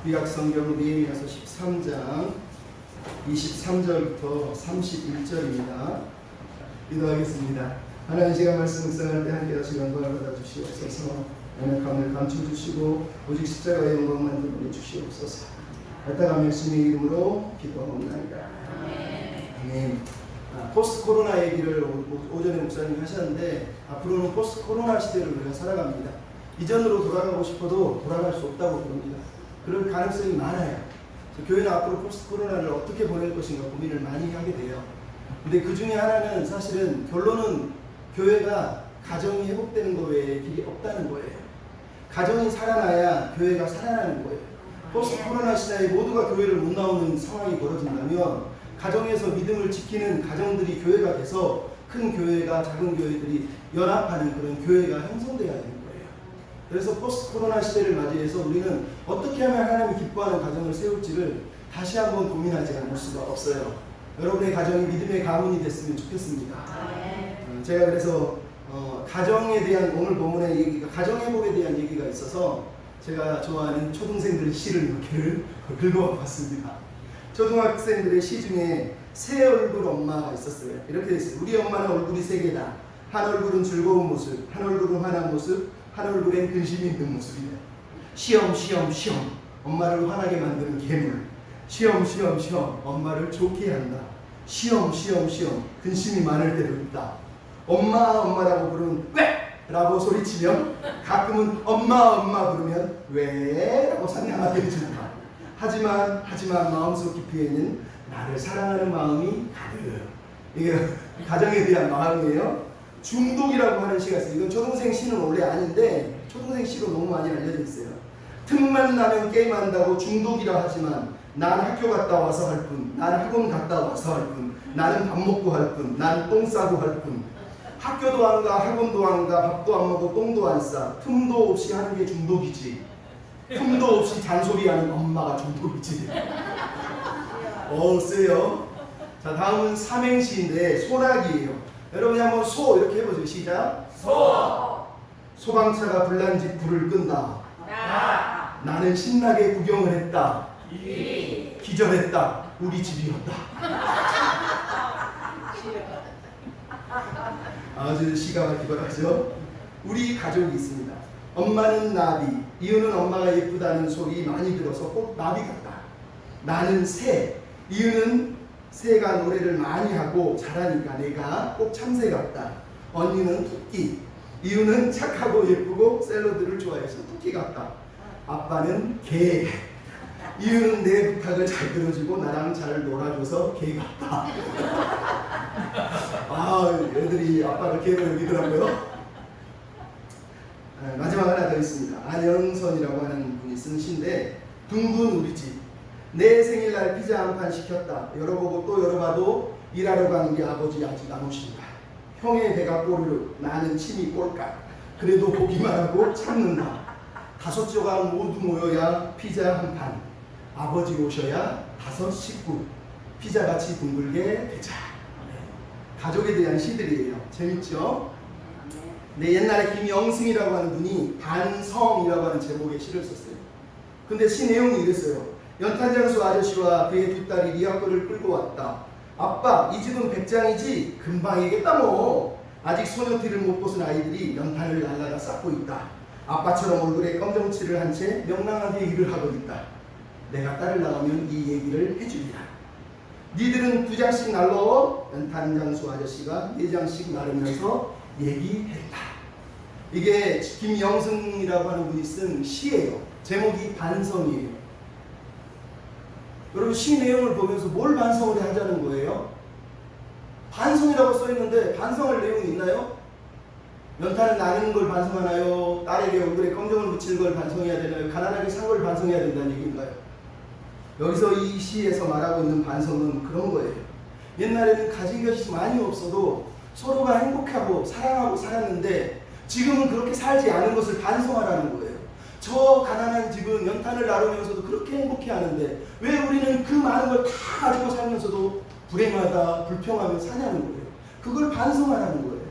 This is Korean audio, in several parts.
구약 성경 느헤미야서 13장 23절부터 31절입니다. 기도하겠습니다. 하나님, 시간 말씀 묵상할 때 함께 하시고 영광을 받아 주시옵소서. 연약함을 감춰주시고 오직 십자가의 영광만 드러내 주시옵소서. 알다가 예수님의 이름으로 기도하옵나이다. 아멘. 포스트 코로나 얘기를 오전에 목사님이 하셨는데, 앞으로는 포스트 코로나 시대를 우리가 살아갑니다. 이전으로 돌아가고 싶어도 돌아갈 수 없다고 봅니다. 그럴 가능성이 많아요. 교회는 앞으로 포스트 코로나를 어떻게 보낼 것인가 고민을 많이 하게 돼요. 근데 그 중에 하나는 사실은 결론은 교회가 가정이 회복되는 것 외에 길이 없다는 거예요. 가정이 살아나야 교회가 살아나는 거예요. 포스트 코로나 시대에 모두가 교회를 못 나오는 상황이 벌어진다면 가정에서 믿음을 지키는 가정들이 교회가 돼서 큰 교회가 작은 교회들이 연합하는 그런 교회가 형성돼야 되는 거예요. 그래서 포스트 코로나 시대를 맞이해서 우리는 어떻게 하면 하나님이 기뻐하는 가정을 세울지를 다시 한번 고민하지 않을 수가 없어요. 여러분의 가정이 믿음의 가문이 됐으면 좋겠습니다. 제가 그래서 가정에 대한 오늘 본문의 얘기가 가정회복에 대한 얘기가 있어서 제가 좋아하는 초등생들 시를 몇 개를 긁어봤습니다. 초등학생들의 시 중에 새 얼굴 엄마가 있었어요. 이렇게 돼 있어요. 우리 엄마는 얼굴이 세 개다. 한 얼굴은 즐거운 모습, 한 얼굴은 화난 모습, 한 얼굴엔 근심이 있는 모습이다. 시험 엄마를 화나게 만드는 괴물. 시험 엄마를 좋게 한다. 시험 근심이 많을 때도 있다. 엄마라고 부르면 왜? 라고 소리치면 가끔은 엄마 부르면 왜? 라고 상냥하게 해준다. 하지만 마음속 깊이에는 나를 사랑하는 마음이 가득. 이게 가정에 대한 마음이에요. 중독이라고 하는 시가 있어요. 이건 초등생 시는 원래 아닌데 초등생 시로 너무 많이 알려져 있어요. 틈만 나면 게임한다고 중독이라 하지만 난 학교 갔다 와서 할 뿐, 난 학원 갔다 와서 할 뿐, 나는 밥 먹고 할 뿐, 난 똥 싸고 할 뿐. 학교도 안 가, 학원도 안 가, 밥도 안 먹고 똥도 안 싸. 틈도 없이 하는 게 중독이지. 틈도 없이 잔소리하는 엄마가 중독이지. 세요. 자, 다음은 삼행시인데 소나기예요. 여러분이 한번 소 이렇게 해보세요. 시작. 소방차가 불난 집 불을 끈다. 나는 신나게 구경을 했다. 기절했다. 우리 집이었다. 아주 시가 막히더라죠. 우리 가족이 있습니다. 엄마는 나비. 이유는 엄마가 예쁘다는 소리 많이 들어서 꼭 나비 같다. 나는 새. 이유는 새가 노래를 많이 하고 잘하니까 내가 꼭 참새 같다. 언니는 토끼. 이유는 착하고 예쁘고 샐러드를 좋아해서 토끼 같다. 아빠는 개. 이유는 내 부탁을 잘 들어주고 나랑 잘 놀아줘서 개 같다. 애들이 아빠를 개로 여기더라고요. 마지막 하나 더 있습니다. 안영선이라고 하는 분이 쓴 시인데, 둥근 우리 집. 내 생일날 피자 한 판 시켰다. 열어보고 또 열어봐도 일하러 가는 게 아버지 아직 안 오신다. 형의 배가 꼬르륵, 나는 침이 꼴깍. 그래도 보기만 하고 참는다. 5조각 모두 모여야 피자 한 판. 아버지 오셔야 5 식구. 피자같이 둥글게 되자. 가족에 대한 시들이에요. 재밌죠? 네, 옛날에 김영승이라고 하는 분이 반성이라고 하는 제목의 시를 썼어요. 근데 시 내용이 이랬어요. 연탄장수 아저씨와 그의 두 딸이 리아거를 끌고 왔다. 아빠, 이 집은 백장이지? 금방이겠다 뭐. 아직 소녀티를 못 벗은 아이들이 연탄을 날라다 쌓고 있다. 아빠처럼 얼굴에 검정칠을 한 채 명랑하게 일을 하고 있다. 내가 딸을 낳으면 이 얘기를 해주리라. 니들은 2장씩 날로 연탄장수 아저씨가 4장씩 나르면서 얘기했다. 이게 김영승이라고 하는 분이 쓴 시예요. 제목이 반성이에요. 여러분, 시 내용을 보면서 뭘 반성을 하자는 거예요? 반성이라고 써있는데 반성할 내용이 있나요? 연탄을 나누는 걸 반성하나요? 딸에게 얼굴에 검정을 붙이는 걸 반성해야 되나요? 가난하게 산 걸 반성해야 된다는 얘기인가요? 여기서 이 시에서 말하고 있는 반성은 그런 거예요. 옛날에는 가진 것이 많이 없어도 서로가 행복하고 사랑하고 살았는데 지금은 그렇게 살지 않은 것을 반성하라는 거예요. 저 가난한 집은 연탄을 나누면서도 그렇게 행복해하는데 왜 우리는 그 많은 걸 다 가지고 살면서도 불행하다, 불평하며 사냐는 거예요. 그걸 반성하라는 거예요.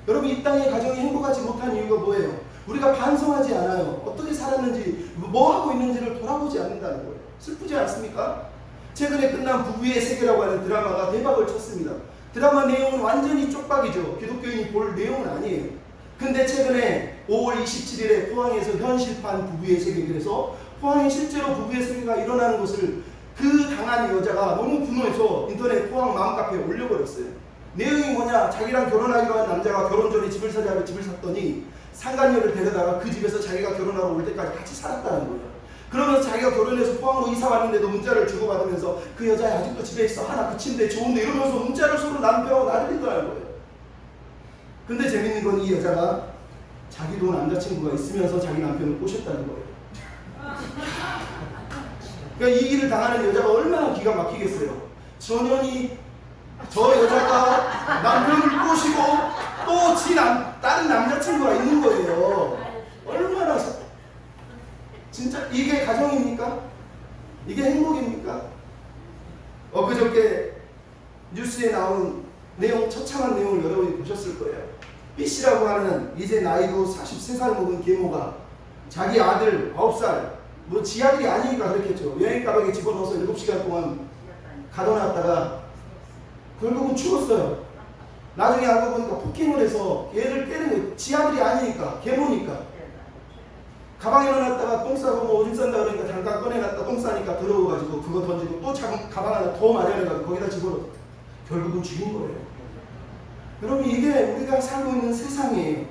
여러분, 이 땅의 가정이 행복하지 못한 이유가 뭐예요? 우리가 반성하지 않아요. 어떻게 살았는지, 뭐 하고 있는지를 돌아보지 않는다는 거예요. 슬프지 않습니까? 최근에 끝난 부부의 세계라고 하는 드라마가 대박을 쳤습니다. 드라마 내용은 완전히 쪽박이죠. 기독교인이 볼 내용은 아니에요. 근데 최근에 5월 27일에 포항에서 현실판 부부의 세계, 그래서 포항에 실제로 부부의 세계가 일어나는 것을 그 당한 여자가 너무 분노해서 인터넷 포항 맘카페에 올려버렸어요. 내용이 뭐냐, 자기랑 결혼하기로 한 남자가 결혼 전에 집을 사자고 집을 샀더니 상간녀를 데려다가 그 집에서 자기가 결혼하러 올 때까지 같이 살았다는 거예요. 그러면서 자기가 결혼해서 포항으로 이사 왔는데도 문자를 주고받으면서 그 여자애 아직도 집에 있어, 하나 그 침대에 좋은데, 이러면서 문자를 서로 남편하고 나누더라는 거예요. 근데 재밌는 건 이 여자가 자기도 남자친구가 있으면서 자기 남편을 꼬셨다는 거예요. 그러니까 이 일을 당하는 여자가 얼마나 기가 막히겠어요. 전현이 저 여자가 남편을 꼬시고 또 다른 남자친구가 있는 거예요. 얼마나, 진짜 이게 가정입니까? 이게 행복입니까? 엊그저께 뉴스에 나온 내용, 처참한 내용을 여러분이 보셨을 거예요. B씨라고 하는 이제 나이도 43살 먹은 계모가 자기 아들 9살, 뭐 지 아들이 아니니까 그렇겠죠. 여행 가방에 집어넣어서 7시간 동안 가둬놨다가 결국은 죽었어요. 나중에 알고 보니까 폭행을 해서 얘를 때린 거예요. 지 아들이 아니니까, 계모니까. 가방에 넣어놨다가 똥 싸고 뭐 오줌 싼다 그러니까 잠깐 꺼내놨다 똥 싸니까 더러워가지고 그거 던지고 또 작은 가방 하나 더 마련해가지고 거기다 집어넣어. 결국은 죽인 거예요. 여러분, 이게 우리가 살고 있는 세상이에요.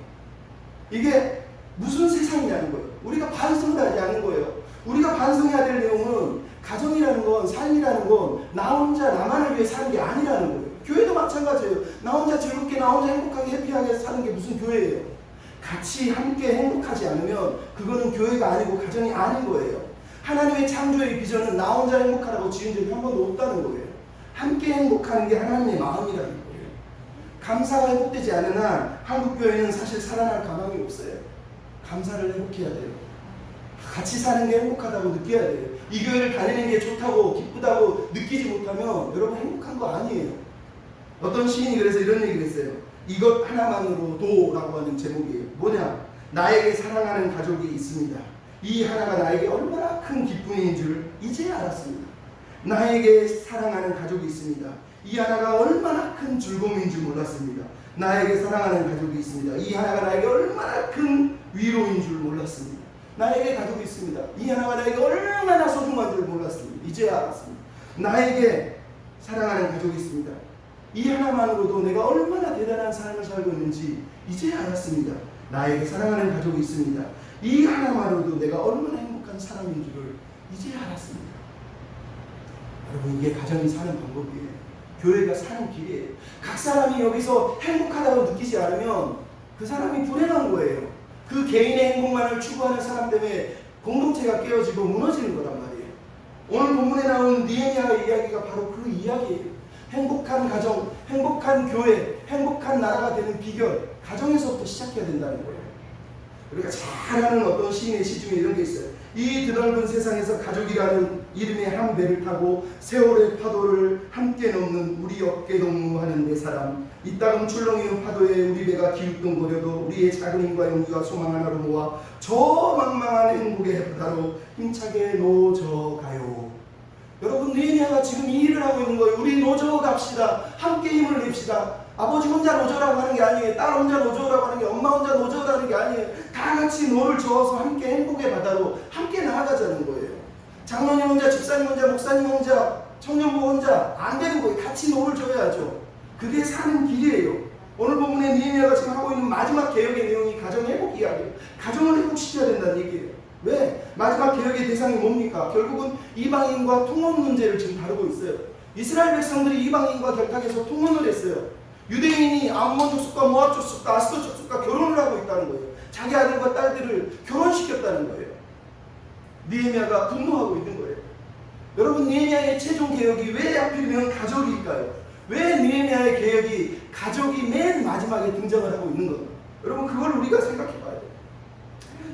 이게 무슨 세상이냐는 거예요. 우리가 반성을 하지 않는 거예요. 우리가 반성해야 될 내용은 가정이라는 건, 삶이라는 건 나 혼자 나만을 위해 사는 게 아니라는 거예요. 교회도 마찬가지예요. 나 혼자 즐겁게, 나 혼자 행복하게, 해피하게 사는 게 무슨 교회예요. 같이 함께 행복하지 않으면 그거는 교회가 아니고 가정이 아닌 거예요. 하나님의 창조의 비전은 나 혼자 행복하라고 지은 적이 한 번도 없다는 거예요. 함께 행복하는 게 하나님의 마음이라는 거예요. 감사가 회복되지 않은 한 한국교회는 사실 살아날 가망이 없어요. 감사를 회복해야 돼요. 같이 사는 게 행복하다고 느껴야 돼요. 이 교회를 다니는 게 좋다고 기쁘다고 느끼지 못하면 여러분 행복한 거 아니에요. 어떤 시인이 그래서 이런 얘기를 했어요. 이것 하나만으로도 라고 하는 제목이에요. 뭐냐? 나에게 사랑하는 가족이 있습니다. 이 하나가 나에게 얼마나 큰 기쁨인 줄 이제 알았습니다. 나에게 사랑하는 가족이 있습니다. 이 하나가 얼마나 큰 즐거움인 줄 몰랐습니다. 나에게 사랑하는 가족이 있습니다. 이 하나가 나에게 얼마나 큰 위로인 줄 몰랐습니다. 나에게 가족이 있습니다. 이 하나가 나에게 얼마나 소중한 줄 몰랐습니다. 이제 알았습니다. 나에게 사랑하는 가족이 있습니다. 이 하나만으로도 내가 얼마나 대단한 삶을 살고 있는지 이제 알았습니다. 나에게 사랑하는 가족이 있습니다. 이 하나만으로도 내가 얼마나 행복한 사람인 줄을 이제 알았습니다. 여러분, 이게 가정이 사는 방법이에요. 교회가 사는 길이에요. 각 사람이 여기서 행복하다고 느끼지 않으면 그 사람이 불행한 거예요. 그 개인의 행복만을 추구하는 사람 때문에 공동체가 깨어지고 무너지는 거란 말이에요. 오늘 본문에 나온 느헤미야의 이야기가 바로 그 이야기예요. 행복한 가정, 행복한 교회, 행복한 나라가 되는 비결, 가정에서부터 시작해야 된다는 거예요. 우리가 잘 아는 어떤 시인의 시 중에 이런 게 있어요. 이 드넓은 세상에서 가족이라는 이름의 한 배를 타고 세월의 파도를 함께 넘는 우리 어깨 동무하는 내 사람, 이따금 출렁이는 파도에 우리 배가 기웃동거려도 우리의 작은 힘과 용기와 소망 하나로 모아 저 망망한 행복의 바다로 힘차게 노져가요. 여러분, 느헤미야가 지금 이 일을 하고 있는 거예요. 우리 노져 갑시다. 함께 힘을 냅시다. 아버지 혼자 노조라고 하는 게 아니에요. 딸 혼자 노조라고 하는 게, 엄마 혼자 노조라는 게 아니에요. 다 같이 노를 저어서 함께 행복의 바다로 함께 나아가자는 거예요. 장로님 혼자, 집사님 혼자, 목사님 혼자, 청년부 혼자 안 되는 거예요. 같이 노를 저어야죠. 그게 사는 길이에요. 오늘 본문에 느헤미야가 지금 하고 있는 마지막 개혁의 내용이 가정 회복 이야기예요. 가정을 회복시켜야 된다는 얘기예요. 왜? 마지막 개혁의 대상이 뭡니까? 결국은 이방인과 통혼 문제를 지금 다루고 있어요. 이스라엘 백성들이 이방인과 결탁해서 통혼을 했어요. 유대인이 암몬 족속과 모압 족속과 아스돗 족속과 결혼을 하고 있다는 거예요. 자기 아들과 딸들을 결혼시켰다는 거예요. 느헤미야가 분노하고 있는 거예요. 여러분, 느헤미야의 최종 개혁이 왜 하필이면 가족일까요? 왜 느헤미야의 개혁이 가족이 맨 마지막에 등장을 하고 있는 건가요? 여러분, 그걸 우리가 생각해 봐야 돼요.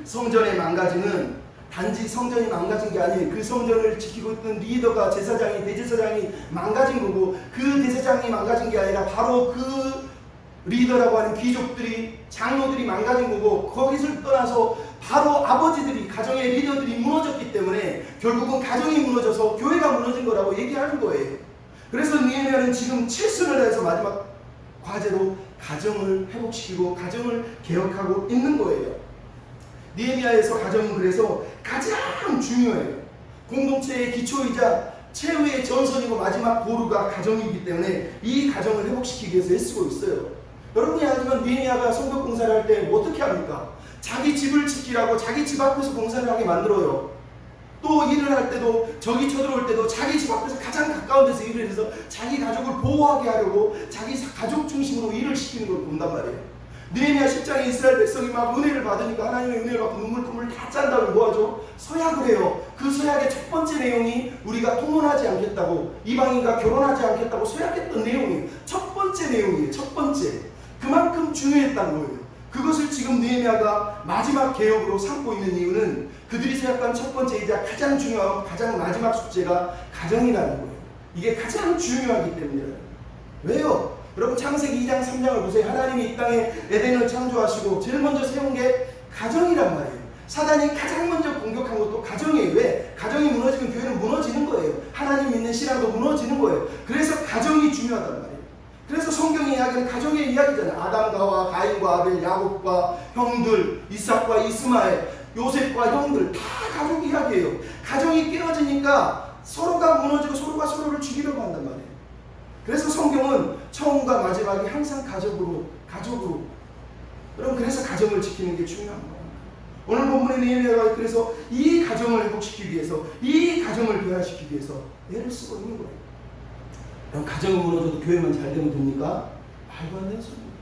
성전의 망가짐은 단지 성전이 망가진 게 아니에요. 그 성전을 지키고 있던 리더가, 제사장이, 대제사장이 망가진 거고, 그 대제사장이 망가진 게 아니라 바로 그 리더라고 하는 귀족들이, 장로들이 망가진 거고, 거기서 떠나서 바로 아버지들이, 가정의 리더들이 무너졌기 때문에 결국은 가정이 무너져서 교회가 무너진 거라고 얘기하는 거예요. 그래서 느헤미야는 지금 7순을 해서 마지막 과제로 가정을 회복시키고 가정을 개혁하고 있는 거예요. 느헤미야에서 가정은 그래서 가장 중요해요. 공동체의 기초이자 최후의 전선이고 마지막 보루가 가정이기 때문에 이 가정을 회복시키기 위해서 애쓰고 있어요. 여러분이 알지만 느헤미야가 성벽 공사를 할 때 어떻게 합니까? 자기 집을 지키라고 자기 집 앞에서 공사를 하게 만들어요. 또 일을 할 때도, 적이 쳐들어올 때도 자기 집 앞에서 가장 가까운 데서 일을 해서 자기 가족을 보호하게 하려고 자기 가족 중심으로 일을 시키는 걸 본단 말이에요. 느헤미야 10장에 이스라엘 백성이 막 은혜를 받으니까, 하나님의 은혜를 받고 눈물 다 짠다고 뭐 하죠? 서약을 해요. 그 서약의 첫 번째 내용이 우리가 통혼하지 않겠다고, 이방인과 결혼하지 않겠다고 서약했던 내용이에요. 첫 번째 내용이에요. 첫 번째. 그만큼 중요했다는 거예요. 그것을 지금 느헤미야가 마지막 개혁으로 삼고 있는 이유는 그들이 생각한 첫 번째이자 가장 중요한 가장 마지막 숙제가 가정이라는 거예요. 이게 가장 중요하기 때문이에요. 왜요? 여러분 창세기 2장 3장을 보세요. 하나님이 이 땅에 에덴을 창조하시고 제일 먼저 세운 게 가정이란 말이에요. 사단이 가장 먼저 공격한 것도 가정이에요. 왜? 가정이 무너지면 교회는 무너지는 거예요. 하나님 믿는 신앙도 무너지는 거예요. 그래서 가정이 중요하단 말이에요. 그래서 성경의 이야기는 가정의 이야기잖아요. 아담과 하와, 가인과 아벨, 야곱과 형들, 이삭과 이스마엘, 요셉과 형들, 다 가족 이야기예요. 가정이 깨어지니까 서로가 무너지고 서로가 서로를 죽이려고 한단 말이에요. 그래서 성경은 처음과 마지막이 항상 가족으로. 여러분 그래서 가정을 지키는 게 중요한 거예요. 오늘 본문의 느헤미야가 그래서 이 가정을 회복시키기 위해서, 이 가정을 변화시키기 위해서 애를 쓰고 있는 거예요. 그럼 가정은 무너져도 교회만 잘 되면 됩니까? 말도 안 되는 소리입니다.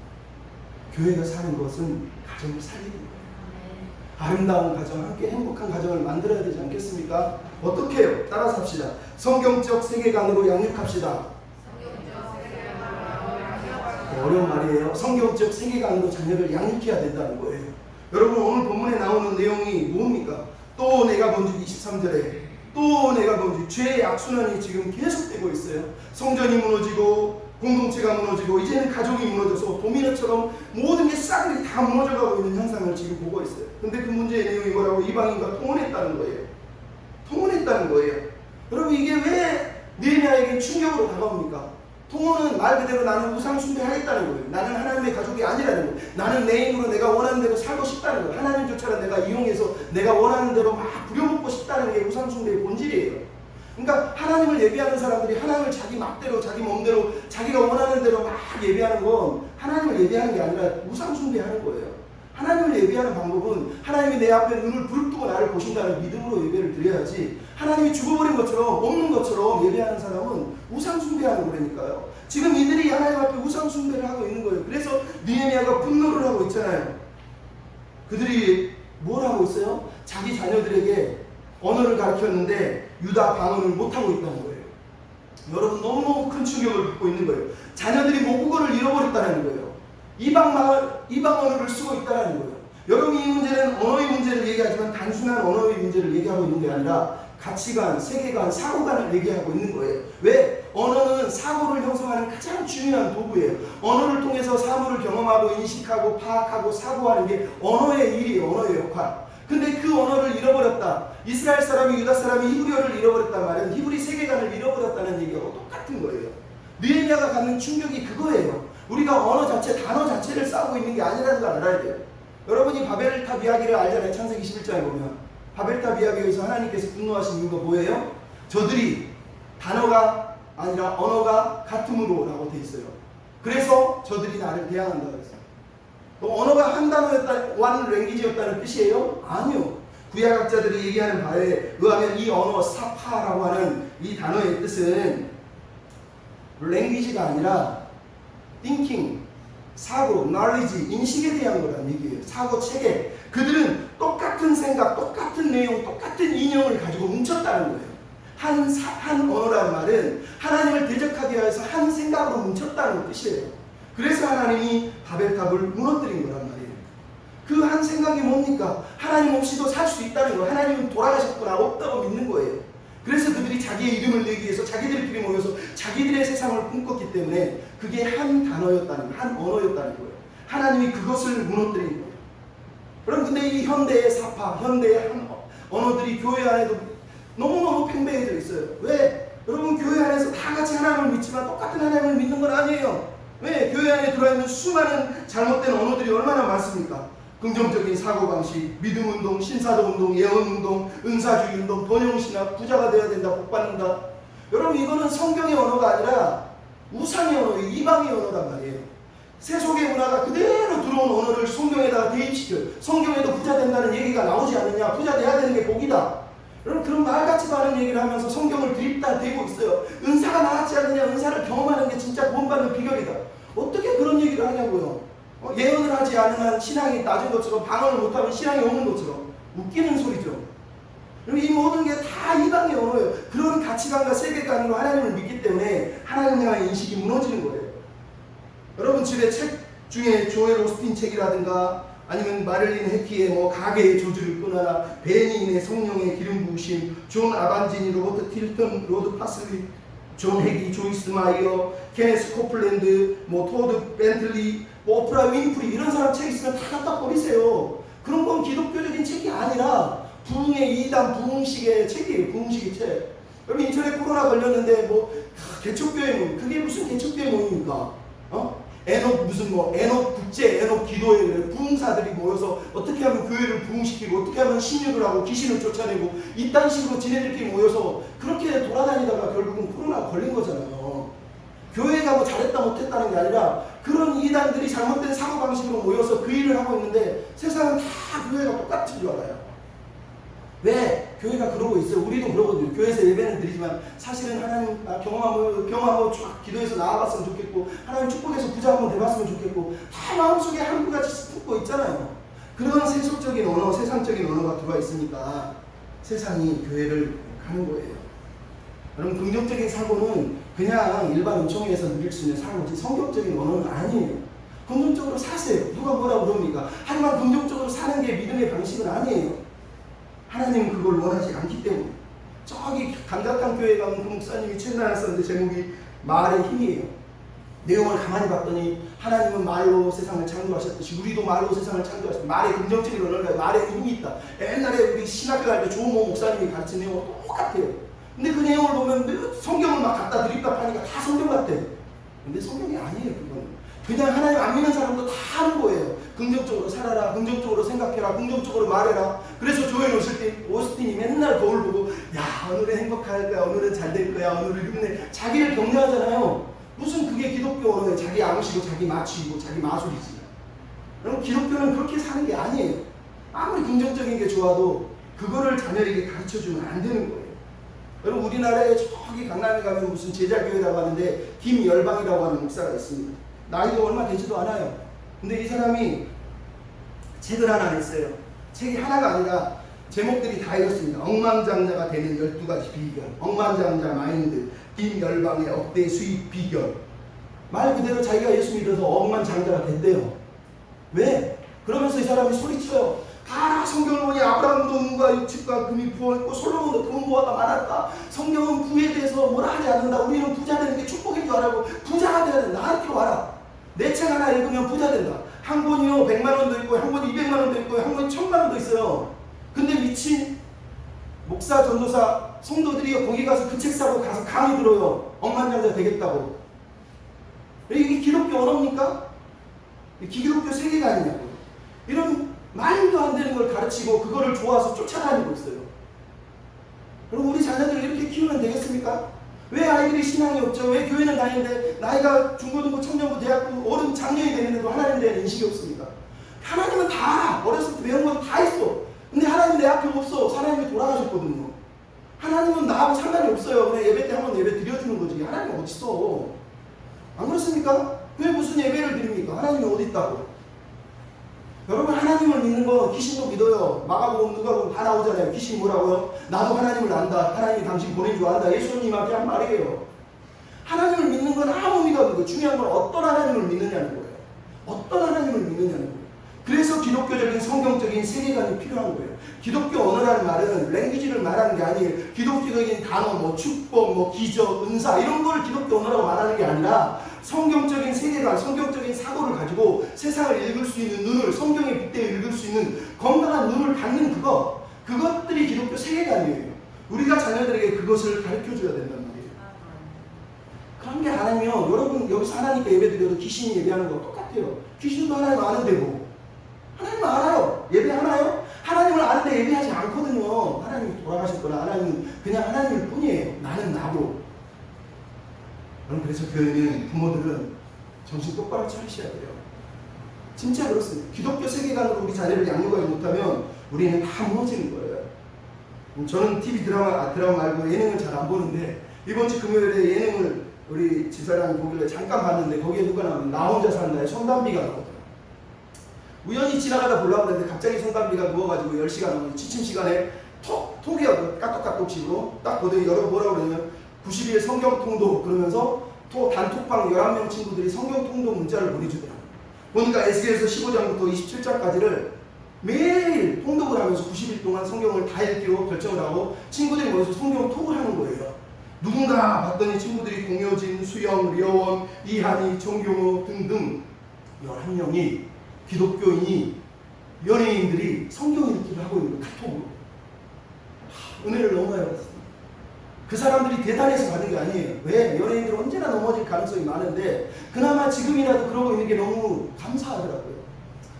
교회가 사는 것은 가정을 살리는 거예요. 아름다운 가정, 함께 행복한 가정을 만들어야 되지 않겠습니까? 어떻게 해요? 따라서 합시다. 성경적 세계관으로 양육합시다. 어려운 말이에요. 성경적 세계관으로 자녀를 양육해야 된다는 거예요. 여러분 오늘 본문에 나오는 내용이 뭡니까? 또 내가 본즉 23절에 또 내가 본즉 죄의 악순환이 지금 계속되고 있어요. 성전이 무너지고 공동체가 무너지고 이제는 가족이 무너져서 도미노처럼 모든 게 싸그리 다 무너져가고 있는 현상을 지금 보고 있어요. 근데 그 문제의 내용이 뭐라고? 이방인과 통혼했다는 거예요. 통혼했다는 거예요. 여러분 이게 왜 느헤미야에게 충격으로 다가옵니까? 통혼은 말 그대로 나는 우상 숭배하겠다는 거예요. 나는 하나님의 가족이 아니라는 거예요. 나는 내 힘으로 내가 원하는 대로 살고 싶다는 거예요. 하나님조차도 내가 이용해서 내가 원하는 대로 막 부려먹고 싶다는 게 우상 숭배의 본질이에요. 그러니까 하나님을 예배하는 사람들이 하나님을 자기 맘대로 자기 몸대로 자기가 원하는 대로 막 예배하는 건 하나님을 예배하는 게 아니라 우상 숭배하는 거예요. 하나님을 예배하는 방법은 하나님이 내 앞에 눈을 부릅뜨고 나를 보신다는 믿음으로 예배를 드려야지, 하나님이 죽어버린 것처럼 없는 것처럼 예배하는 사람은 우상 숭배하는 거라니까요. 지금 이들이 하나님 앞에 우상 숭배를 하고 있는 거예요. 그래서 느헤미야가 분노를 하고 있잖아요. 그들이 뭘 하고 있어요? 자기 자녀들에게 언어를 가르쳤는데 유다 방언을 못하고 있다는 거예요. 여러분 너무너무 큰 충격을 받고 있는 거예요. 자녀들이 모국어를 잃어버렸다는 거예요. 이방 언어를 쓰고 있다는 거예요. 여러분 이 문제는 언어의 문제를 얘기하지만 단순한 언어의 문제를 얘기하고 있는 게 아니라 가치관, 세계관, 사고관을 얘기하고 있는 거예요. 왜? 언어는 사고를 형성하는 가장 중요한 도구예요. 언어를 통해서 사물을 경험하고 인식하고 파악하고 사고하는 게 언어의 일이에요. 언어의 역할. 근데 그 언어를 잃어버렸다. 이스라엘 사람이 유다 사람이 히브리어를 잃어버렸단 말은 히브리 세계관을 잃어버렸다는 얘기하고 똑같은 거예요. 느헤미야가 갖는 충격이 그거예요. 우리가 언어 자체, 단어 자체를 싸우고 있는 게 아니라는 걸 알아야 돼요. 여러분이 바벨탑 이야기를 알잖아요. 창세기 11장에 보면 바벨탑 이야기에서 하나님께서 분노하신 이유가 뭐예요? 저들이 단어가 아니라 언어가 같음으로 라고 돼 있어요. 그래서 저들이 나를 대항한다고 했어요. 또 언어가 한 단어였다, one language였다는 뜻이에요? 아니요. 구약학자들이 얘기하는 바에 의하면 이 언어 사파라고 하는 이 단어의 뜻은 language가 아니라 thinking, 사고, knowledge, 인식에 대한 거란 얘기예요. 사고, 체계. 그들은 똑같은 생각, 똑같은 내용, 똑같은 인형을 가지고 뭉쳤다는 거예요. 한 언어라는 말은 하나님을 대적하기 위해서 한 생각으로 뭉쳤다는 뜻이에요. 그래서 하나님이 바벨탑을 무너뜨린 거란 말이에요. 그 한 생각이 뭡니까? 하나님 없이도 살 수 있다는 거예요. 하나님은 돌아가셨구나, 없다고 믿는 거예요. 그래서 그들이 자기 자기의 이름을 내기 위해서 자기들끼리 모여서 자기들의 세상을 꿈꿨기 때문에 그게 한 단어였다는, 한 언어였다는 거예요. 하나님이 그것을 무너뜨린 거예요. 여러분, 근데 이 현대의 사파, 현대의 한 언어들이 교회 안에도 너무너무 팽배해져 있어요. 왜? 여러분, 교회 안에서 다 같이 하나님을 믿지만 똑같은 하나님을 믿는 건 아니에요. 왜? 교회 안에 들어있는 수많은 잘못된 언어들이 얼마나 많습니까? 긍정적인 사고방식, 믿음운동, 신사도운동, 예언운동, 은사주의운동, 번영신학, 부자가 되어야 된다, 복받는다. 여러분, 이거는 성경의 언어가 아니라 우상의 언어예요. 이방의 언어란 말이에요. 세속의 문화가 그대로 들어온 언어를 성경에다가 대입시켜요. 성경에도 부자 된다는 얘기가 나오지 않느냐, 부자 돼야 되는 게 복이다. 여러분, 그런 말 같지도 않은 얘기를 하면서 성경을 드립다 대고 있어요. 은사가 나왔지 않느냐, 은사를 경험하는 게 진짜 구원받는 비결이다. 어떻게 그런 얘기를 하냐고요. 예언을 하지 않으면 신앙이 낮은 것처럼, 방언을 못하면 신앙이 없는 것처럼 웃기는 소리죠. 이 모든 게 다 이방의 언어예요. 그런 가치관과 세계관으로 하나님을 믿기 때문에 하나님에 대한 인식이 무너지는 거예요. 여러분, 집에 책 중에 조엘 오스틴 책이라든가 아니면 마를린 해키의 가게의 조주를 끊어라, 베니인의 성령의 기름 부으심, 존 아반지니, 로버트 틸턴, 로드 파슬리, 존 해기, 조이스 마이어, 케네스 코플랜드, 토드 벤틀리, 오프라 윈프리, 이런 사람 책 있으면 다 갖다 버리세요. 그런 건 기독교적인 책이 아니라 부흥의 이단, 부흥식의 책이에요. 부흥식의 책. 여러분, 인터넷 코로나 걸렸는데 개척교회 모임, 그게 무슨 개척교회 모임입니까? 애녹 애녹 국제 애녹 기도회, 부흥사들이 모여서 어떻게 하면 교회를 부흥시키고 어떻게 하면 신유를 하고 귀신을 쫓아내고 이딴 식으로 지네들끼리 모여서 그렇게 돌아다니다가 결국은 코로나 걸린 거잖아요. 교회가 잘했다 못했다는 게 아니라 그런 이단들이 잘못된 사고방식으로 모여서 그 일을 하고 있는데 세상은 다 교회가 똑같은 줄 알아요. 왜? 교회가 그러고 있어요. 우리도 그러거든요. 교회에서 예배는 드리지만 사실은 하나님 경험하고 쫙 기도해서 나아갔으면 좋겠고, 하나님 축복해서 부자 한번 돼봤으면 좋겠고, 다 마음속에 한구같이 품고 있잖아요. 그런 세속적인 언어, 세상적인 언어가 들어와 있으니까 세상이 교회를 가는 거예요. 여러분, 긍정적인 사고는 그냥 일반 은총회에서 누릴 수 있는 사고지 성경적인 언어는 아니에요. 긍정적으로 사세요. 누가 뭐라 그럽니까? 하지만 긍정적으로 사는 게 믿음의 방식은 아니에요. 하나님은 그걸 원하지 않기 때문에. 저기 감각한 교회에 가면 그 목사님이 책을 하나 썼는데 제목이 말의 힘이에요. 내용을 가만히 봤더니 하나님은 말로 세상을 창조하셨듯이 우리도 말로 세상을 창조하셨다. 말의 긍정적인 언어가 말의 힘이 있다. 옛날에 우리 신학교 갈 때 조모 목사님이 가르친 내용은 똑같아요. 근데 그 내용을 보면 성경을 막 갖다 드립답하니까 다 성경 같아. 근데 성경이 아니에요. 그거는 그냥 하나님 안 믿는 사람도 다 하는 거예요. 긍정적으로 살아라, 긍정적으로 생각해라, 긍정적으로 말해라. 그래서 조엘 오스틴이 맨날 거울 보고 야, 오늘은 행복할 거야, 오늘은 잘 될 거야, 오늘은 힘내, 자기를 격려하잖아요. 무슨 그게 기독교 언어에 자기 암시고 자기 마취이고 자기 마술이지. 여러분, 기독교는 그렇게 사는 게 아니에요. 아무리 긍정적인 게 좋아도 그거를 자녀에게 가르쳐주면 안 되는 거예요. 여러분, 우리나라에 저기 강남에 가면 무슨 제자교회라고 하는데 김열방이라고 하는 목사가 있습니다. 나이도 얼마 되지도 않아요. 근데 이 사람이 책을 하나 냈어요. 책이 하나가 아니라 제목들이 다 이렇습니다. 억만장자가 되는 12가지 비결, 억만장자 마인드, 김열방의 억대 수입 비결. 말 그대로 자기가 예수 믿어서 억만장자가 됐대요. 왜? 그러면서 이 사람이 소리쳐요. 다 성경을 보니 아브라함도 은과 육축과 금이 부어있고 솔로몬도 돈 모아가 많았다. 성경은 부에 대해서 뭐라 하지 않는다. 우리는 부자 되는 게 축복인 줄 알고 부자가 돼야 된다. 나한테 와라. 내 책 하나 읽으면 부자 된다. 한 권이요 100만 원도 있고 한 권이 200만 원도 있고 한 권이 1000만 원도 있어요. 근데 미친 목사, 전도사, 성도들이 거기 가서 그 책 사고 가서 강의 들어요. 억만장자 되겠다고. 이게 기독교 언어입니까? 기독교 세계관이냐고. 이런 말도 안 되는 걸 가르치고 그거를 좋아서 쫓아다니고 있어요. 그럼 우리 자녀들을 이렇게 키우면 되겠습니까? 왜 아이들이 신앙이 없죠? 왜 교회는 다니는데 나이가 중고등부, 청년부, 대학부, 어른, 장년이 되는데도 하나님에 대한 인식이 없습니까? 하나님은 다 어렸을 때 배운 건 다 있어. 근데 하나님 내 앞에 없어. 하나님이 돌아가셨거든요. 하나님은 나하고 상관이 없어요. 그냥 예배 때 한번 예배 드려주는 거지. 하나님은 어디 있어? 안 그렇습니까? 왜 무슨 예배를 드립니까? 하나님이 어디 있다고? 여러분, 하나님을 믿는 거 귀신도 믿어요. 마가복음, 누가복음 다 나오잖아요. 귀신이 뭐라고요? 나도 하나님을 안다. 하나님이 당신 보낸 줄 안다. 예수님한테 한 말이에요. 하나님을 믿는 건 아무 의미가 없는 거예요. 중요한 건 어떤 하나님을 믿느냐는 거예요. 어떤 하나님을 믿느냐는 거예요. 그래서 기독교적인 성경적인 세계관이 필요한 거예요. 기독교 언어라는 말은 랭귀지를 말하는 게 아니에요. 기독교적인 단어, 뭐 축복, 뭐 기적, 은사 이런 걸 기독교 언어라고 말하는 게 아니라 성경적인 세계관, 성경적인 사고를 가지고 세상을 읽을 수 있는 눈을, 성경에 빗대어 읽을 수 있는 건강한 눈을 갖는 그것들이 기독교 세계관이에요. 우리가 자녀들에게 그것을 가르쳐줘야 된단 말이에요. 그런 게 안 하면 여러분 여기서 하나님께 예배드려도 귀신이 예배하는 거 똑같아요. 귀신도 하나님 아는데 뭐. 하나님 알아요. 예배하나요? 하나님을 아는데 예배하지 않거든요. 하나님이 돌아가셨거나 하나님은 그냥 하나님일 뿐이에요. 나는 나고. 여러분 그래서 교회는 부모들은 정신 똑바로 차리셔야 돼요. 진짜 그렇습니다. 기독교 세계관으로 우리 자녀를 양육하지 못하면 우리는 다 무너지는 거예요. 저는 TV 드라마 말고 예능을 잘 안 보는데 이번 주 금요일에 예능을 우리 집사람이 보길래 잠깐 봤는데 거기에 누가 나오면 나 혼자 산다에 손담비가 나오더라고요. 우연히 지나가다 보려고 했는데 갑자기 손담비가 누워가지고 10시간 넘는 취침 시간에 톡이야 까똑까똑식으로 딱 보더니 뭐라고 그러냐면 90일 성경 통독 그러면서 단톡방 11명 친구들이 성경 통독 문자를 보내주더라고요. 보니까 에스겔서 15장부터 27장까지를 매일 통독을 하면서 90일 동안 성경을 다 읽기로 결정을 하고 친구들이 모여서 성경 톡을 하는 거예요. 누군가 봤더니 친구들이 공효진, 수영, 려원, 이한이, 정경호 등등 11명이 기독교인이 연예인들이 성경 읽기를 하고 있는 카톡으로 은혜를 너무 많이 받았습니다. 그 사람들이 대단해서 받은 게 아니에요. 왜? 연예인들은 언제나 넘어질 가능성이 많은데 그나마 지금이라도 그러고 있는 게 너무 감사하더라고요.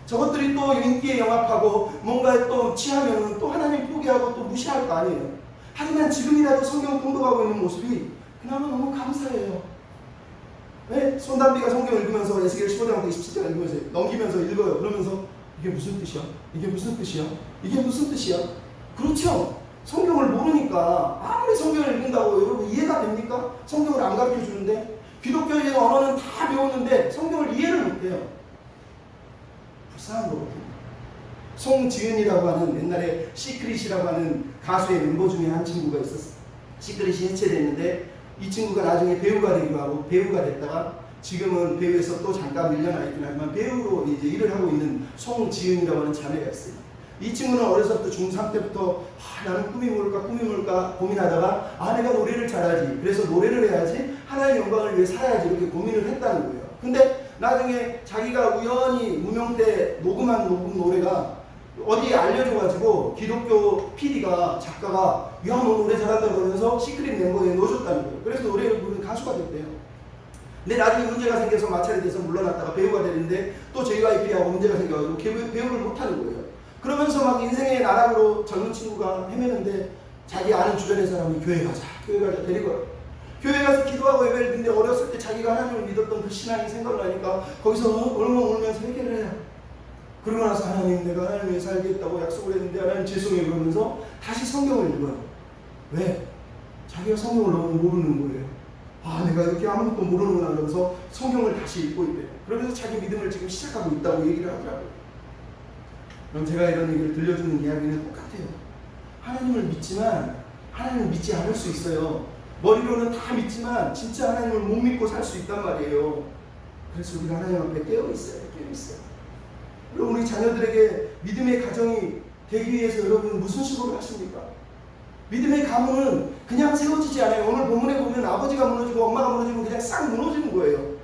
저것들이 또 인기에 영합하고 뭔가 또 취하면 또 하나님 포기하고 또 무시할 거 아니에요. 하지만 지금이라도 성경 통독하고 있는 모습이 그나마 너무 감사해요. 왜? 손담비가 성경 읽으면서 에스겔 15장부터 27장 읽으면서 넘기면서 읽어요. 그러면서 이게 무슨 뜻이야? 이게 무슨 뜻이야? 이게 무슨 뜻이야? 그렇죠? 성경을 모르니까 아무리 성경을 읽는다고 여러분 이해가 됩니까? 성경을 안 가르쳐 주는데 기독교의 언어는 다 배웠는데 성경을 이해를 못해요. 불쌍한 거거든요. 송지은이라고 하는 옛날에 시크릿이라고 하는 가수의 멤버 중에 한 친구가 있었어요. 시크릿이 해체됐는데 이 친구가 나중에 배우가 되기도 하고 배우가 됐다가 지금은 배우에서 또 잠깐 밀려나 있긴 하지만 배우로 이제 일을 하고 있는 송지은이라고 하는 자매가 있어요. 이 친구는 어려서부터 중3 때부터 나는 꿈이 뭘까 고민하다가 내가 노래를 잘하지. 그래서 노래를 해야지. 하나님의 영광을 위해 살아야지. 이렇게 고민을 했다는 거예요. 근데 나중에 자기가 우연히 무명 때 녹음 노래가 어디에 알려줘가지고 기독교 PD가 작가가 야 너 노래 잘한다 그러면서 시크릿 멤버에 넣어줬다는 거예요. 그래서 노래를 부르는 가수가 됐대요. 근데 나중에 문제가 생겨서 마찰이 돼서 물러났다가 배우가 되는데 또 JYP하고 문제가 생겨가지고 배우를 못하는 거예요. 그러면서 막 인생의 나락으로 젊은 친구가 헤매는데 자기 아는 주변의 사람이 교회 가자 데리고 와요. 교회 가서 기도하고 예배를 드는데 어렸을 때 자기가 하나님을 믿었던 그 신앙이 생각나니까 거기서 엉엉 울면서 회개를 해요. 그러고 나서 하나님 내가 하나님 위해 살겠다고 약속을 했는데 하나님 죄송해요 그러면서 다시 성경을 읽어요. 왜? 자기가 성경을 너무 모르는 거예요. 내가 이렇게 아무것도 모르는구나 그러면서 성경을 다시 읽고 있대요. 그러면서 자기 믿음을 지금 시작하고 있다고 얘기를 하더라고요. 그럼 제가 이런 얘기를 들려주는 이야기는 똑같아요. 하나님을 믿지만 하나님을 믿지 않을 수 있어요. 머리로는 다 믿지만 진짜 하나님을 못 믿고 살 수 있단 말이에요. 그래서 우리가 하나님 앞에 깨어있어요. 여러분 우리 자녀들에게 믿음의 가정이 되기 위해서 여러분 무슨 식으로 하십니까? 믿음의 가문은 그냥 세워지지 않아요. 오늘 본문에 보면 아버지가 무너지고 엄마가 무너지고 그냥 싹 무너지는 거예요.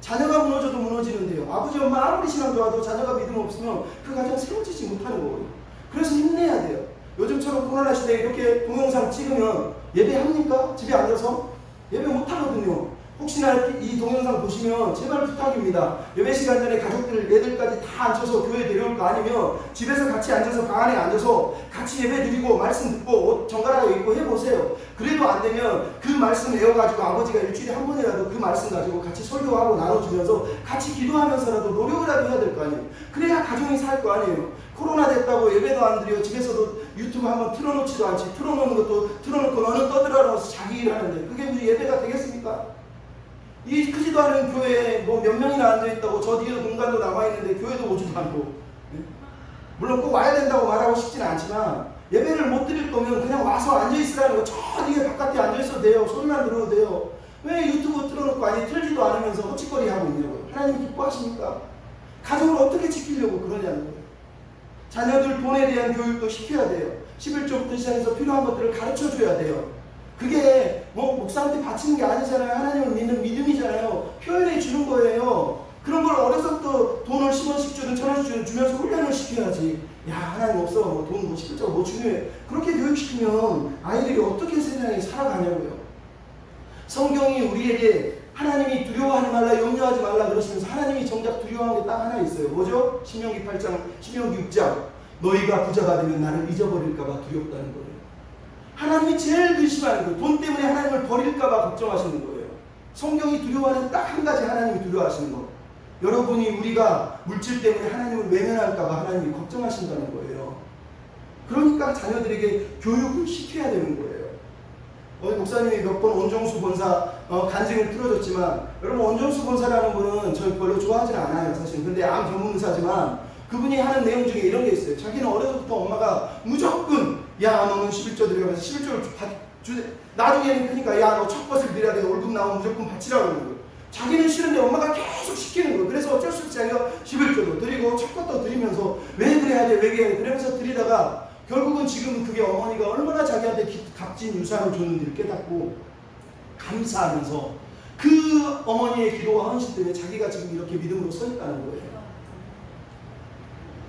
자녀가 무너져도 무너지는데요. 아버지 엄마 아무리 신앙 좋아도 자녀가 믿음 없으면 그 가정 세워지지 못하는 거예요. 그래서 힘내야 돼요. 요즘처럼 코로나 시대에 이렇게 동영상 찍으면 예배합니까? 집에 앉아서? 예배 못하거든요. 혹시나 이 동영상 보시면 제발 부탁입니다. 예배 시간 전에 가족들, 애들까지 다 앉혀서 교회 데려올 거 아니면 집에서 같이 앉아서 방 안에 앉아서 같이 예배 드리고 말씀 듣고 옷 정갈하게 입고 해보세요. 그래도 안 되면 그 말씀 외워가지고 아버지가 일주일에 한 번이라도 그 말씀 가지고 같이 설교하고 나눠주면서 같이 기도하면서라도 노력이라도 해야 될 거 아니에요. 그래야 가정이 살 거 아니에요. 코로나 됐다고 예배도 안 드려 집에서도 유튜브 한번 틀어놓지도 않지. 틀어놓는 것도 틀어놓고 너는 떠들어라서 자기 일 하는데 그게 무슨 예배가 되겠습니까? 이 크지도 않은 교회에 뭐 몇 명이나 앉아있다고 저 뒤에도 공간도 남아있는데 교회도 오지도 않고 물론 꼭 와야 된다고 말하고 싶지는 않지만 예배를 못 드릴 거면 그냥 와서 앉아있으라는 거. 저 뒤에 바깥에 앉아있어도 돼요. 소리만 들어도 돼요. 왜 유튜브 틀어놓고 틀지도 않으면서 헛짓거리 하고 있냐고요. 하나님 기뻐하십니까? 가정을 어떻게 지키려고 그러냐는 거예요. 자녀들 돈에 대한 교육도 시켜야 돼요. 11조부터 시작해서 필요한 것들을 가르쳐줘야 돼요. 그게 뭐 목사한테 바치는 게 아니잖아요. 하나님을 믿는 믿음이잖아요. 표현해 주는 거예요. 그런 걸 어려서부터 돈을 10원씩 주든 1000원씩 주면서 훈련을 시켜야지. 야, 하나님 없어. 돈 뭐 11조가 뭐 중요해. 그렇게 교육시키면 아이들이 어떻게 세상에 살아가냐고요. 성경이 우리에게 하나님이 두려워하지 말라, 염려하지 말라 그러시면서 하나님이 정작 두려워하는 게 딱 하나 있어요. 뭐죠? 신명기 8장, 신명기 6장. 너희가 부자가 되면 나를 잊어버릴까 봐 두렵다는 거예요. 하나님이 제일 근심하는 거예요. 돈 때문에 하나님을 버릴까 봐 걱정하시는 거예요. 성경이 두려워하는 딱 한 가지 하나님이 두려워하시는 거. 여러분이 우리가 물질 때문에 하나님을 외면할까 봐 하나님이 걱정하신다는 거예요. 그러니까 자녀들에게 교육을 시켜야 되는 거예요. 어디 목사님이 몇 번 원정수 본사 간증을 틀어줬지만, 여러분 원정수 본사라는 분은 저 별로 좋아하지는 않아요 사실. 근데 암 전문의사지만 그분이 하는 내용 중에 이런 게 있어요. 자기는 어려서부터 엄마가 무조건 야 너는 11조 드리라면서 11조를 나중에는 그러니까 야 너 첫 것을 드려야 돼. 월급 나오면 무조건 바치라고 하는 거예요. 자기는 싫은데 엄마가 계속 시키는 거예요. 그래서 어쩔 수 없이 자기가 11조도 드리고 첫 것도 드리면서 왜 그래야 돼 왜 그래야 돼 그러면서 드리다가 결국은 지금 그게 어머니가 얼마나 자기한테 값진 유산을 줬는지를 깨닫고 감사하면서 그 어머니의 기도와 헌신 때문에 자기가 지금 이렇게 믿음으로 서 있다는 거예요.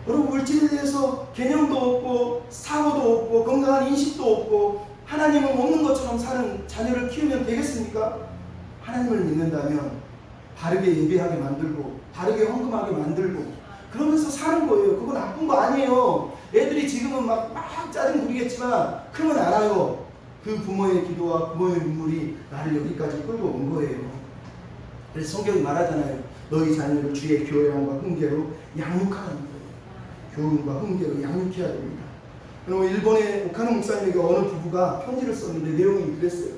여러분 물질에 대해서 개념도 없고 사고도 없고 건강한 인식도 없고 하나님을 없는 것처럼 사는 자녀를 키우면 되겠습니까? 하나님을 믿는다면 바르게 예배하게 만들고 바르게 헌금하게 만들고 그러면서 사는 거예요. 그거 나쁜 거 아니에요. 애들이 지금은 막 짜증 부리겠지만 크면 알아요. 그 부모의 기도와 부모의 눈물이 나를 여기까지 끌고 온 거예요. 그래서 성경이 말하잖아요. 너희 자녀를 주의 교양과 훈계로 양육하라는 거예요. 교훈과 훈계로 양육해야 됩니다. 그리고 일본의 오카노 목사님에게 어느 부부가 편지를 썼는데 내용이 그랬어요.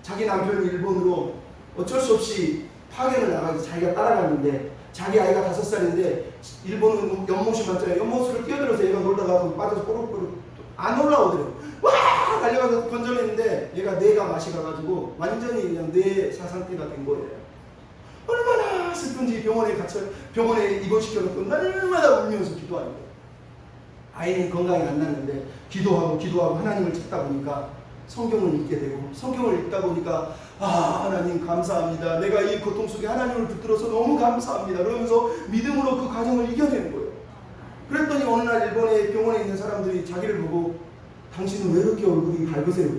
자기 남편이 일본으로 어쩔 수 없이 파견을 나가서 자기가 따라갔는데 자기 아이가 5살인데 일본은 연못이 많잖아요. 연못을 뛰어들어서 얘가 놀다가 빠져서 꼬르꼬르 안 올라오더래요. 와! 달려가서 건져냈는데 얘가 뇌가 맛이 가가지고 완전히 그냥 뇌 사상태가 된 거예요. 얼마나 슬픈지 병원에 입원시켜놓고 날마다 울면서 기도하는 거예요. 아이는 건강이 안 났는데 기도하고 하나님을 찾다 보니까 성경을 읽게 되고 성경을 읽다 보니까 아 하나님 감사합니다. 내가 이 고통 속에 하나님을 붙들어서 너무 감사합니다. 그러면서 믿음으로 그 과정을 이겨내는 거예요. 그랬더니 어느 날 일본의 병원에 있는 사람들이 자기를 보고 당신은 왜 이렇게 얼굴이 밝으세요?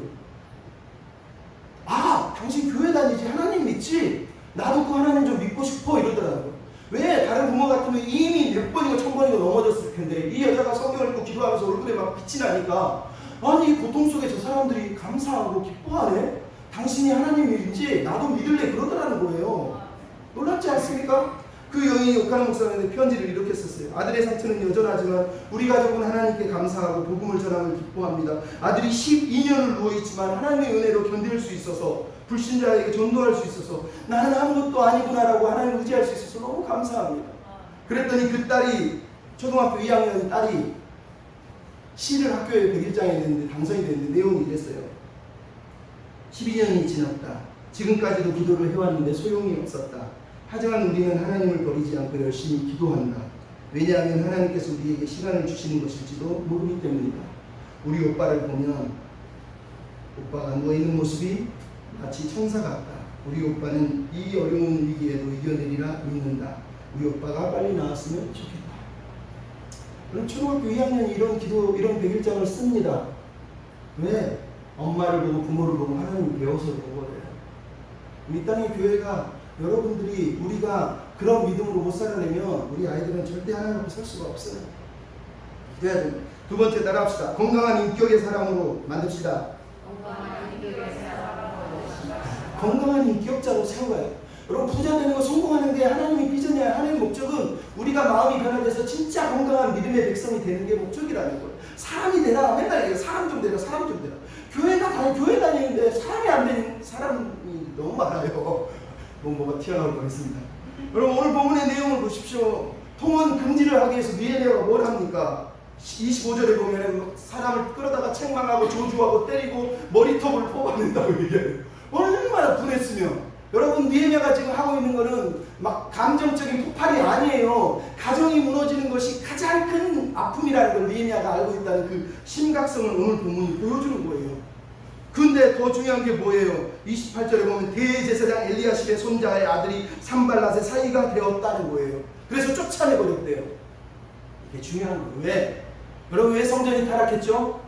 아 당신 교회 다니지 하나님 믿지? 나도 그 하나님 좀 믿고 싶어 이러더라고요. 왜 다른 부모 같으면 이미 몇 번이고 1000번이고 넘어졌을 텐데 이 여자가 성경을 읽고 기도하면서 얼굴에 막 빛이 나니까 아니 이 고통 속에 저 사람들이 감사하고 기뻐하네? 당신이 하나님이지 나도 믿을래 그러더라는 거예요. 놀랍지 않습니까? 그 여인이 오카노 목사님한테 편지를 이렇게 썼어요. 아들의 상처는 여전하지만 우리 가족은 하나님께 감사하고 복음을 전함을 기뻐합니다. 아들이 12년을 누워있지만 하나님의 은혜로 견딜 수 있어서 불신자에게 전도할 수 있어서 나는 아무것도 아니구나라고 하나님을 의지할 수 있어서 너무 감사합니다. 그랬더니 그 딸이 초등학교 2학년 딸이 시를 학교에 100일장에 냈는데 당선이 됐는데 내용이 이랬어요. 12년이 지났다. 지금까지도 기도를 해왔는데 소용이 없었다. 하지만 우리는 하나님을 버리지 않고 열심히 기도한다. 왜냐하면 하나님께서 우리에게 시간을 주시는 것일지도 모르기 때문이다. 우리 오빠를 보면 오빠가 누워있는 모습이 마치 천사 같다. 우리 오빠는 이 어려운 위기에도 이겨내리라 믿는다. 우리 오빠가 빨리 나왔으면 좋겠다. 그럼 초등학교 2학년이 이런 100일장을 씁니다. 왜? 엄마를 보고 부모를 보고 하나님을 배워서 그런 거예요. 이 땅의 교회가 여러분들이 우리가 그런 믿음으로 못 살아내면 우리 아이들은 절대 하나님 앞에 설 수가 없어요. 기도해야 됩니다. 두 번째 따라합시다. 건강한 인격의 사람으로 만듭시다. 건강한 인격자로 세워요. 여러분 부자 되는 거 성공하는 게 하나님의 비전이야. 하나님의 목적은 우리가 마음이 변화돼서 진짜 건강한 믿음의 백성이 되는 게 목적이라는 거예요. 사람이 되라 맨날 얘기해요. 사람 좀 되라 사람 좀 되라. 교회 다니는데 사람이 안 되는 사람이 너무 많아요. 뭐가 튀어나올 뻔했습니다. 여러분 오늘 본문의 내용을 보십시오. 통원 금지를 하기 위해서 니에미아가 뭘 합니까? 25절에 보면 사람을 끌어다가 책망하고 조주하고 때리고 머리톱을 뽑아낸다고 얘기해요. 얼마나 분했으면 여러분 느헤미야가 지금 하고 있는 거는 막 감정적인 폭발이 아니에요. 가정이 무너지는 것이 가장 큰 아픔이라는 걸 느헤미야가 알고 있다는 그 심각성을 오늘 본문이 보여주는 거예요. 근데 더 중요한 게 뭐예요? 28절에 보면 대제사장 엘리야십의 손자의 아들이 산발랏의 사이가 되었다는 거예요. 그래서 쫓아내버렸대요. 이게 중요한 거예요. 왜? 여러분 왜 성전이 타락했죠?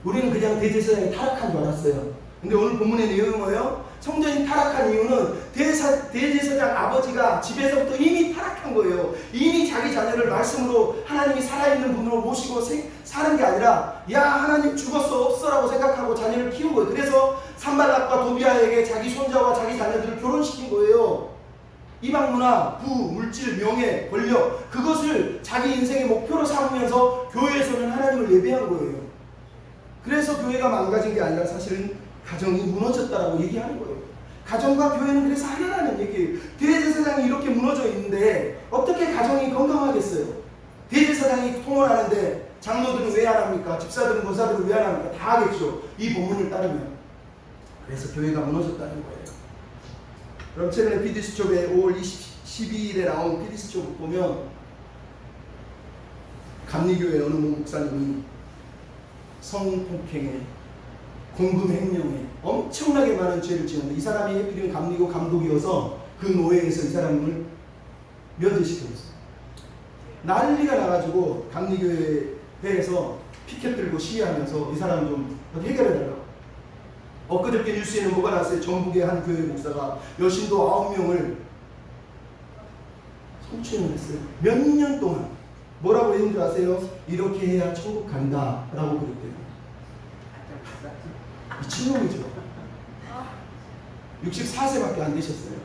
우리는 그냥 대제사장이 타락한 줄 알았어요. 근데 오늘 본문의 내용이 뭐예요? 성전이 타락한 이유는 대제사장 아버지가 집에서부터 이미 타락한 거예요. 이미 자기 자녀를 말씀으로 하나님이 살아있는 분으로 모시고 사는 게 아니라 야 하나님 죽었어 없어라고 생각하고 자녀를 키운 거예요. 그래서 산발락과 도비아에게 자기 손자와 자기 자녀들을 결혼시킨 거예요. 이방 문화, 부, 물질, 명예, 권력 그것을 자기 인생의 목표로 삼으면서 교회에서는 하나님을 예배한 거예요. 그래서 교회가 망가진 게 아니라 사실은 가정이 무너졌다라고 얘기하는 거예요. 가정과 교회는 그래서 하나라는 얘기예요. 대제사장이 이렇게 무너져 있는데 어떻게 가정이 건강하겠어요? 대제사장이 통원하는데 장로들은 왜 안 합니까? 집사들은 권사들은 왜 안 합니까? 다 하겠죠. 이 본문을 따르면. 그래서 교회가 무너졌다는 거예요. 그럼 최근에 PD수첩에 5월 12일에 나온 PD수첩을 보면 감리교회 어느 목사님이 성폭행에 공금횡령에 엄청나게 많은 죄를 지었는데 이 사람이 해필이면 감리교 감독이어서 그 노예에서 이 사람을 면제시켰어요. 난리가 나가지고 감리교회에서 피켓 들고 시위하면서 이 사람 좀 해결해달라고. 엊그저께 뉴스에는 뭐가 났어요? 전북의 한 교회 목사가 여신도 9명을 성추행을 했어요. 몇 년 동안. 뭐라고 했는 줄 아세요? 이렇게 해야 천국 간다 라고 그랬대요. 미친놈이죠. 64세밖에 안 되셨어요.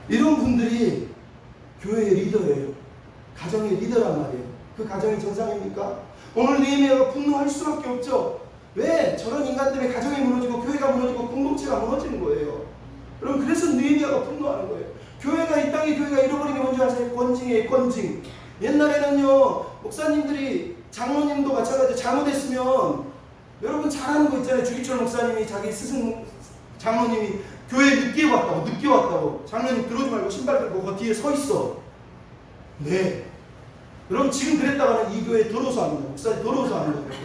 이런 분들이 교회의 리더예요. 가정의 리더란 말이에요. 그 가정이 정상입니까? 오늘 느헤미야가 분노할 수밖에 없죠. 왜? 저런 인간 때문에 가정이 무너지고 교회가 무너지고 공동체가 무너지는 거예요. 그럼 그래서 느헤미야가 분노하는 거예요. 교회가 이 땅에 교회가 잃어버린 게 뭔지 아세요? 권징이에요. 권징. 옛날에는요 목사님들이 장로님도 마찬가지로 잘못했으면 여러분 잘 아는 거 있잖아요. 주기철 목사님이 자기 스승 장로님이 교회 늦게 왔다고 장로님 들어오지 말고 신발 들고 그 뒤에 서 있어. 네. 그럼 지금 그랬다가는 이 교회 들어오서 합니다. 목사님 들어오서 합니다.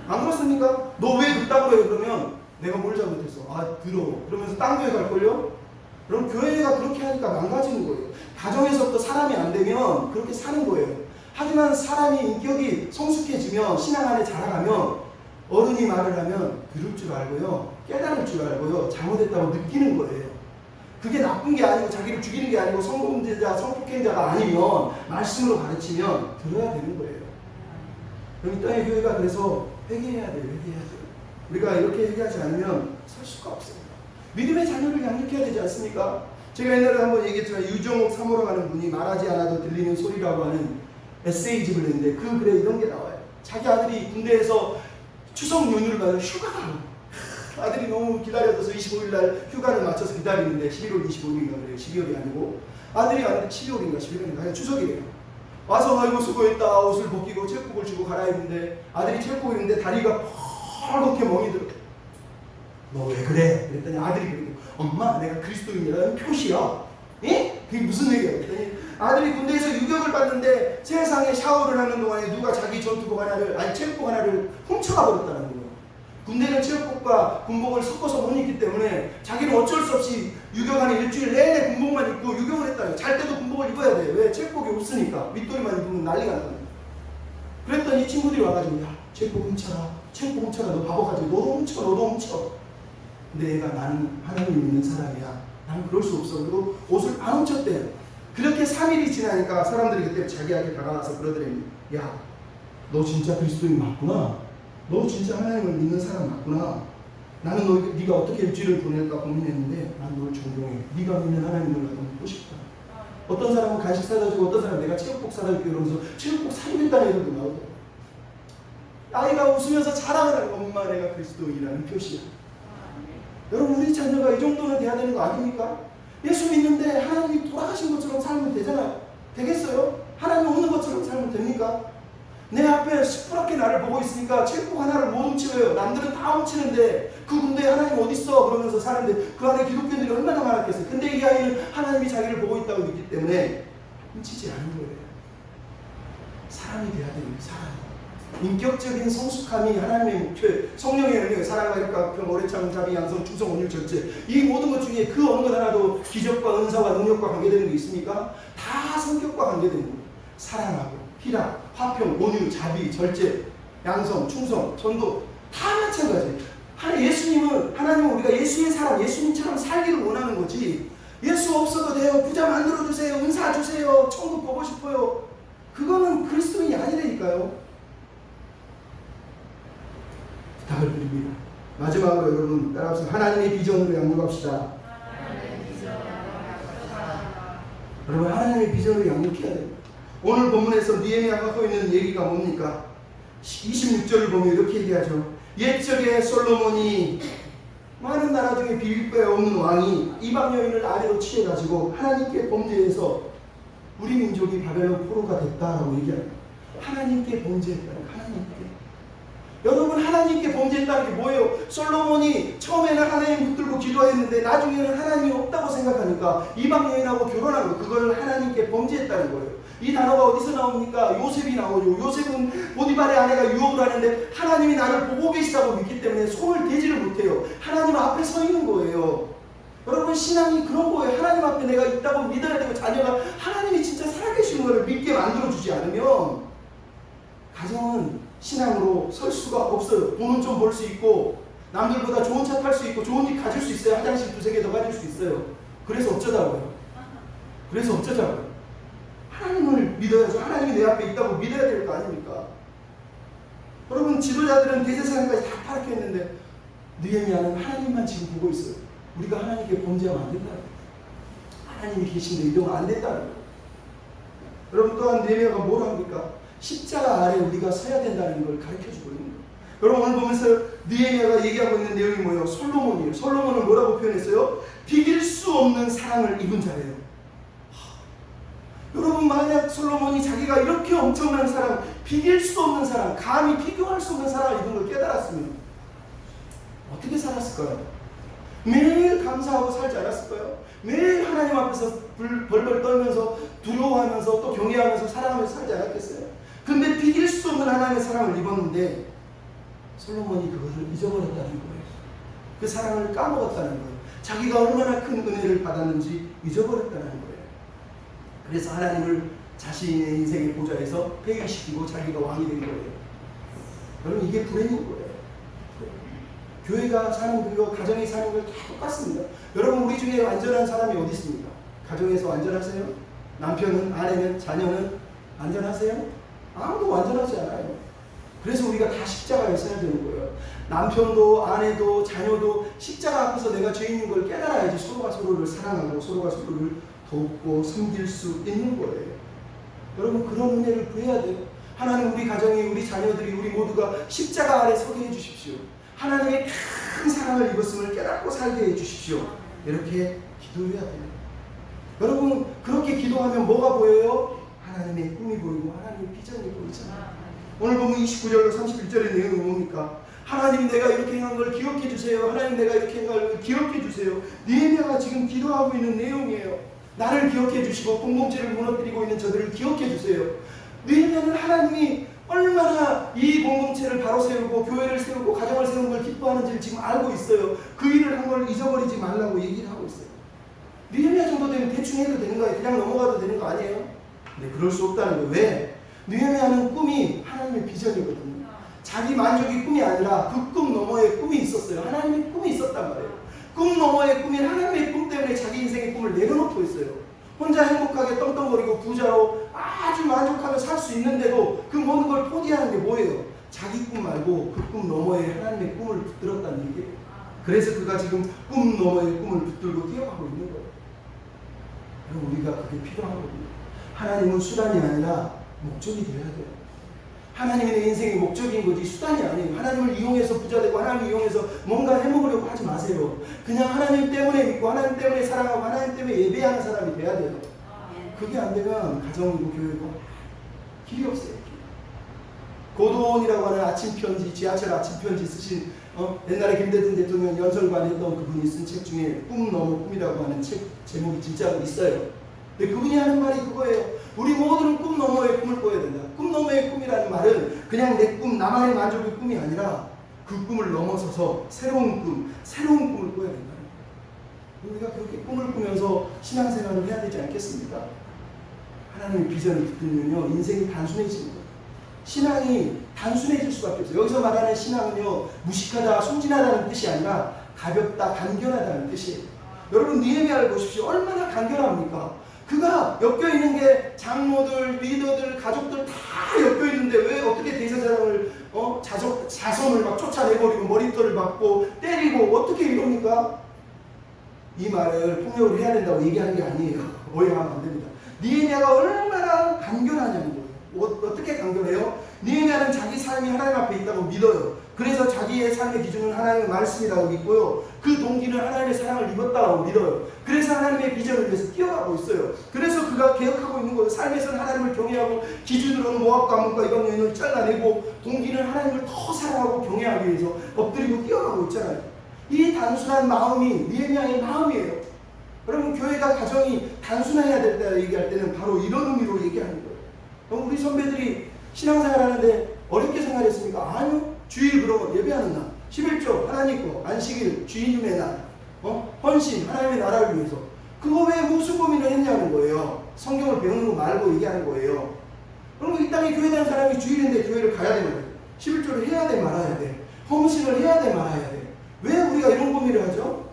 안 그렇습니까? 너 왜 그따구로 해요? 그러면 내가 뭘 잘못했어? 아 들어. 그러면서 딴 교회 갈걸요? 그럼 교회가 그렇게 하니까 망가지는 거예요. 가정에서부터 사람이 안 되면 그렇게 사는 거예요. 하지만 사람이 인격이 성숙해지면 신앙 안에 자라가면 어른이 말을 하면 들을 줄 알고요. 깨달을 줄 알고요. 잘못했다고 느끼는 거예요. 그게 나쁜 게 아니고 자기를 죽이는 게 아니고 성범죄자, 성폭행자가 아니면 말씀으로 가르치면 들어야 되는 거예요. 그럼 이 땅의 교회가 그래서 회개해야 돼요. 우리가 이렇게 회개하지 않으면 설 수가 없습니다. 믿음의 자녀를 양육해야 되지 않습니까? 제가 옛날에 한번 얘기했지만 유정옥 사모라고 하는 분이 말하지 않아도 들리는 소리라고 하는 에세이집을 냈는데 그 글에 이런 게 나와요. 자기 아들이 군대에서 추석 연휴를 받아 휴가가 아들이 너무 기다려져서 25일날 휴가를 맞춰서 기다리는데 11월 25일인가 그래요. 12월이 아니고 아들이 왔는데 12월인가 11월인가 추석이래요. 와서 아이고 수고했다 옷을 벗기고 체육복을 주고 갈아입는데 아들이 체육복을 입는데 다리가 펄겋게 멍이 들어. 너 왜 그래? 그랬더니 아들이 그러고 엄마 내가 그리스도인이라는 표시야. 예? 그게 무슨 얘기야? 그랬더니 아들이 군대에서 유격을 받는데 세상에 샤워를 하는 동안에 누가 자기 전투복 하나를 체육복 하나를 훔쳐가 버렸다는 거예요. 군대는 체육복과 군복을 섞어서 못 입기 때문에 자기는 어쩔 수 없이 유격 안에 일주일 내내 군복만 입고 유격을 했다는 거예요. 잘 때도 군복을 입어야 돼. 왜? 체육복이 없으니까. 윗도리만 입으면 난리가 나는 거예요. 그랬더니 친구들이 와가지고 야 체육복 훔쳐라. 체육복 훔쳐라. 너 바보 가지고 너도 훔쳐. 근데 얘가 나는 하나님 믿는 사람이야. 나는 그럴 수 없어. 그리고 옷을 안 훔쳤대요. 그렇게 3일이 지나니까 사람들이 그때 자기한테 다가와서 그러더니 야, 너 진짜 그리스도인 맞구나. 너 진짜 하나님을 믿는 사람 맞구나. 나는 네가 어떻게 일주일을 보낼까 고민했는데 난 널 존경해. 네가 믿는 하나님을 나도 믿고 싶다. 어떤 사람은 간식 사다 주고 어떤 사람은 내가 체육복 사다 줄게 이러면서 체육복 사주겠다는 애들도 나오고 아이가 웃으면서 자랑을 하고 엄마 내가 그리스도인이라는 표시야. 여러분 우리 자녀가 이 정도는 돼야 되는 거 아닙니까? 예수 믿는데 하나님이 돌아가신 것처럼 살면 되잖아요. 되겠어요? 하나님 없는 것처럼 살면 됩니까? 내 앞에 시퍼렇게 나를 보고 있으니까 책복 하나를 못 훔쳐요. 남들은 다 훔치는데 그 군대에 하나님 어딨어? 그러면서 사는데 그 안에 기독교인들이 얼마나 많았겠어요. 근데 이 아이는 하나님이 자기를 보고 있다고 믿기 때문에 훔치지 않은 거예요. 사람이 돼야 됩니다. 사람. 인격적인 성숙함이 하나님의 목표예요. 성령의 열매가 사랑과 협과 평 오래 참음 자비 양성 충성 온유 절제, 이 모든 것 중에 그 어느 것 하나도 기적과 은사와 능력과 관계되는 게 있습니까? 다 성격과 관계되는 거예요. 사랑하고 희락, 화평, 온유, 자비, 절제, 양성, 충성, 전도 다 마찬가지예요. 예수님은, 하나님은 우리가 예수의 사람, 예수님처럼 살기를 원하는 거지, 예수 없어도 돼요, 부자 만들어주세요, 은사 주세요, 천국 보고 싶어요, 그거는 그리스도인이 아니라니까요. 부탁을 드립니다. 마지막으로 여러분 따라서 하나님의 비전으로 양육합시다. 여러분 하나님의 비전으로 양육해야 돼요. 오늘 본문에서 느헤미야가 하고 있는 얘기가 뭡니까? 26절을 보면 이렇게 얘기하죠. 옛적에 솔로몬이 많은 나라 중에 비빌 바에 없는 왕이 이방 여인을 아내로 취해가지고 하나님께 범죄해서 우리 민족이 바벨론 포로가 됐다라고 얘기합니다. 하나님께 범죄했다는, 하나님께. 여러분 하나님께 범죄했다는 게 뭐예요? 솔로몬이 처음에는 하나님 붙들고 기도했는데 나중에는 하나님이 없다고 생각하니까 이방 여인하고 결혼한 거, 그걸 하나님께 범죄했다는 거예요. 이 단어가 어디서 나옵니까? 요셉이 나오죠. 요셉은 보디발의 아내가 유혹을 하는데 하나님이 나를 보고 계시다고 믿기 때문에 손을 대지를 못해요. 하나님 앞에 서 있는 거예요. 여러분 신앙이 그런 거예요. 하나님 앞에 내가 있다고 믿어야 되고, 자녀가 하나님이 진짜 살아계시는 것을 믿게 만들어주지 않으면 가정은 신앙으로 설 수가 없어요. 돈은 좀 벌 수 있고 남들보다 좋은 차 탈 수 있고 좋은 집 가질 수 있어요. 화장실 2-3개 더 가질 수 있어요. 그래서 어쩌자고요? 그래서 어쩌자고요? 하나님을 믿어야죠. 하나님이 내 앞에 있다고 믿어야 될 거 아닙니까? 여러분 지도자들은 대제사장까지 다 타락했는데 느헤미야는 하나님만 지금 보고 있어요. 우리가 하나님께 범죄하면 안 된다. 하나님이 계신데 이러면 안 된다는 거예요. 여러분 또한 느헤미야가 뭘 합니까? 십자가 아래 우리가 서야 된다는 걸 가르쳐주고 있는 거예요. 여러분 오늘 보면서 느헤미야가 얘기하고 있는 내용이 뭐예요? 솔로몬이에요. 솔로몬은 뭐라고 표현했어요? 비길 수 없는 사랑을 입은 자예요. 여러분 만약 솔로몬이 자기가 이렇게 엄청난 사랑, 비길 수 없는 사랑, 감히 비교할 수 없는 사랑을 입은 걸 깨달았으면 어떻게 살았을까요? 매일 감사하고 살지 않았을까요? 매일 하나님 앞에서 벌벌 떨면서 두려워하면서 또 경외하면서 사랑하면서 살지 않았겠어요? 근데 비길 수 없는 하나님의 사랑을 입었는데 솔로몬이 그것을 잊어버렸다는 거예요. 그 사랑을 까먹었다는 거예요. 자기가 얼마나 큰 은혜를 받았는지 잊어버렸다는 거예요. 그래서 하나님을 자신의 인생의 보좌에서 폐위시키고 자기가 왕이 된 거예요. 여러분 이게 불행인 거예요. 교회가 사는 거, 가정이 사는 걸 다 똑같습니다. 여러분 우리 중에 안전한 사람이 어디 있습니까? 가정에서 안전하세요? 남편은, 아내는, 자녀는 안전하세요? 아무도 안전하지 않아요. 그래서 우리가 다 십자가에 서야 되는 거예요. 남편도 아내도 자녀도 십자가 앞에서 내가 죄인인 걸 깨달아야지 서로가 서로를 사랑하고 서로가 서로를 돕고 섬길 수 있는 거예요. 여러분 그런 은혜를 구해야 돼요. 하나님 우리 가정이, 우리 자녀들이, 우리 모두가 십자가 아래 서게 해주십시오. 하나님의 큰 사랑을 입었음을 깨닫고 살게 해주십시오. 이렇게 기도해야 돼요. 여러분 그렇게 기도하면 뭐가 보여요? 하나님의 꿈이 보이고 하나님의 비전이 보이잖아요. 오늘 보면 29절로 31절의 내용이 뭡니까? 하나님 내가 이렇게 행한 걸 기억해 주세요. 하나님 내가 이렇게 행한 걸 기억해 주세요. 느헤미야가 지금 기도하고 있는 내용이에요. 나를 기억해 주시고 공동체를 무너뜨리고 있는 저들을 기억해 주세요. 느헤미야는 하나님이 얼마나 이 공동체를 바로 세우고 교회를 세우고 가정을 세우는 걸 기뻐하는지를 지금 알고 있어요. 그 일을 한 걸 잊어버리지 말라고 얘기를 하고 있어요. 느헤미야 정도 되면 대충 해도 되는 거예요. 그냥 넘어가도 되는 거 아니에요? 근데 그럴 수 없다는 거예요. 왜? 느헤미야는 꿈이 하나님의 비전이거든요. 자기 만족이 꿈이 아니라 그 꿈 너머에 꿈이 있었어요. 하나님의 꿈이 있었단 말이에요. 꿈 너머의 꿈인 하나님의 꿈 때문에 자기 인생의 꿈을 내려놓고 있어요. 혼자 행복하게 떵떵거리고 부자로 아주 만족하며 살 수 있는데도 그 모든 걸 포기하는 게 뭐예요? 자기 꿈 말고 그 꿈 너머에 하나님의 꿈을 붙들었다는 얘기예요. 그래서 그가 지금 꿈 너머의 꿈을 붙들고 뛰어가고 있는 거예요. 그럼 우리가 그게 필요하거든요. 하나님은 수단이 아니라 목적이 되어야 돼요. 하나님이 내 인생의 목적인 거지 수단이 아니에요. 하나님을 이용해서 부자되고 하나님을 이용해서 뭔가 해먹으려고 하지 마세요. 그냥 하나님 때문에 믿고 하나님 때문에 사랑하고 하나님 때문에 예배하는 사람이 돼야 돼요. 그게 안 되면 가정이고 교회고 길이 없어요. 고도원이라고 하는 아침 편지, 지하철 아침 편지 쓰신 옛날에 김대중 대통령 연설관 했던 그분이 쓴 책 중에 꿈 넘어 꿈이라고 하는 책 제목이 진짜로 있어요. 근데 그분이 하는 말이 그거예요. 우리 모두는 꿈 너머의 꿈을 꿔야 된다. 꿈 너머의 꿈이라는 말은 그냥 내 꿈, 나만의 만족의 꿈이 아니라 그 꿈을 넘어서서 새로운 꿈을 꿔야 된다. 우리가 그렇게 꿈을 꾸면서 신앙생활을 해야 되지 않겠습니까? 하나님의 비전을 붙들면요, 인생이 단순해지는 거예요. 신앙이 단순해질 수밖에 없어요. 여기서 말하는 신앙은요, 무식하다, 순진하다는 뜻이 아니라 가볍다, 간결하다는 뜻이에요. 여러분, 느헤미야를 보십시오. 얼마나 간결합니까? 그가 엮여있는 게 장로들, 리더들, 가족들 다 엮여있는데 왜 어떻게 대제사장을 자손을 막 쫓아내버리고 머리털을 박고 때리고 어떻게 이럽니까? 이 말을 폭력을 해야 된다고 얘기하는 게 아니에요. 오해하면 안 됩니다. 느헤미야가 얼마나 간결하냐는 거예요. 어떻게 간결해요? 느헤미야는 자기 삶이 하나님 앞에 있다고 믿어요. 그래서 자기의 삶의 기준은 하나님의 말씀이라고 믿고요. 그 동기는 하나님의 사랑을 입었다고 믿어요. 그래서 하나님의 비전을 위해서 뛰어가고 있어요. 그래서 그가 개혁하고 있는 거예요. 삶에서는 하나님을 경외하고 기준으로는 모압과 암몬과 이방 여인을 잘라내고 동기는 하나님을 더 사랑하고 경외하기 위해서 엎드리고 뛰어가고 있잖아요. 이 단순한 마음이 느헤미야의 마음이에요. 여러분, 교회가 가정이 단순해야 될 때 얘기할 때는 바로 이런 의미로 얘기하는 거예요. 그럼 우리 선배들이 신앙생활 하는데 어렵게 생활했습니까? 아니요. 주일 그러고 예배하는 날, 11조 하나님 거, 안식일 주인님의 날, 헌신 하나님의 나라를 위해서. 그거 왜 무슨 고민을 했냐는 거예요. 성경을 배우는 거 말고 얘기하는 거예요. 그럼 이 땅에 교회 다니는 사람이 주일인데 교회를 가야 돼 말아야 돼. 11조를 해야 돼 말아야 돼. 헌신을 해야 돼 말아야 돼. 왜 우리가 이런 고민을 하죠?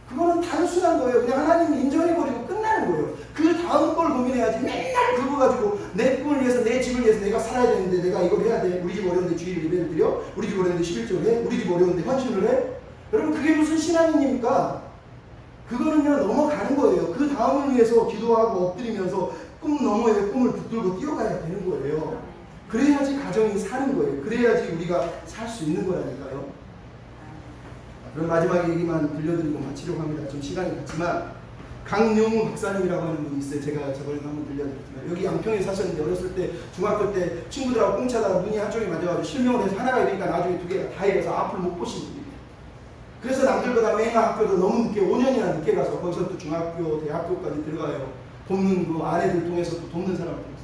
그거는 단순한 거예요. 그냥 하나님을 인정해버리고 끝나는 거예요. 그 다음 걸 고민해야지. 맨날 그거 가지고 내 꿈을 위해서, 내 집을 위해서 내가 살아야 되는데 내가 이걸 해야 돼. 우리 집 어려운데 주일 예배를 드려? 우리 집 어려운데 11조를 해? 우리 집 어려운데 헌신을 해? 여러분, 그게 무슨 신앙입니까? 그거는요, 넘어가는 거예요. 그 다음을 위해서 기도하고 엎드리면서 꿈 너머의 꿈을 붙들고 뛰어가야 되는 거예요. 그래야지 가정이 사는 거예요. 그래야지 우리가 살 수 있는 거라니까요. 그럼 마지막 얘기만 들려드리고 마치려고 합니다. 좀 시간이 갔지만, 강용우 박사님이라고 하는 분이 있어요. 제가 저번에 한번 들려드렸지만, 여기 양평에 사셨는데 어렸을 때 중학교 때 친구들하고 꽁차다가 눈이 한쪽에 맞아가지고 실명을 해서 하나가 이러니까 나중에 두 개가 다 이래서 앞을 못 보신 분이에요. 그래서 남들보다 매일 학교도 너무 늦게, 5년이나 늦게 가서 거기서 또 중학교, 대학교까지 들어가요. 돕는 그 아내들 통해서 또 돕는 사람을 통해서.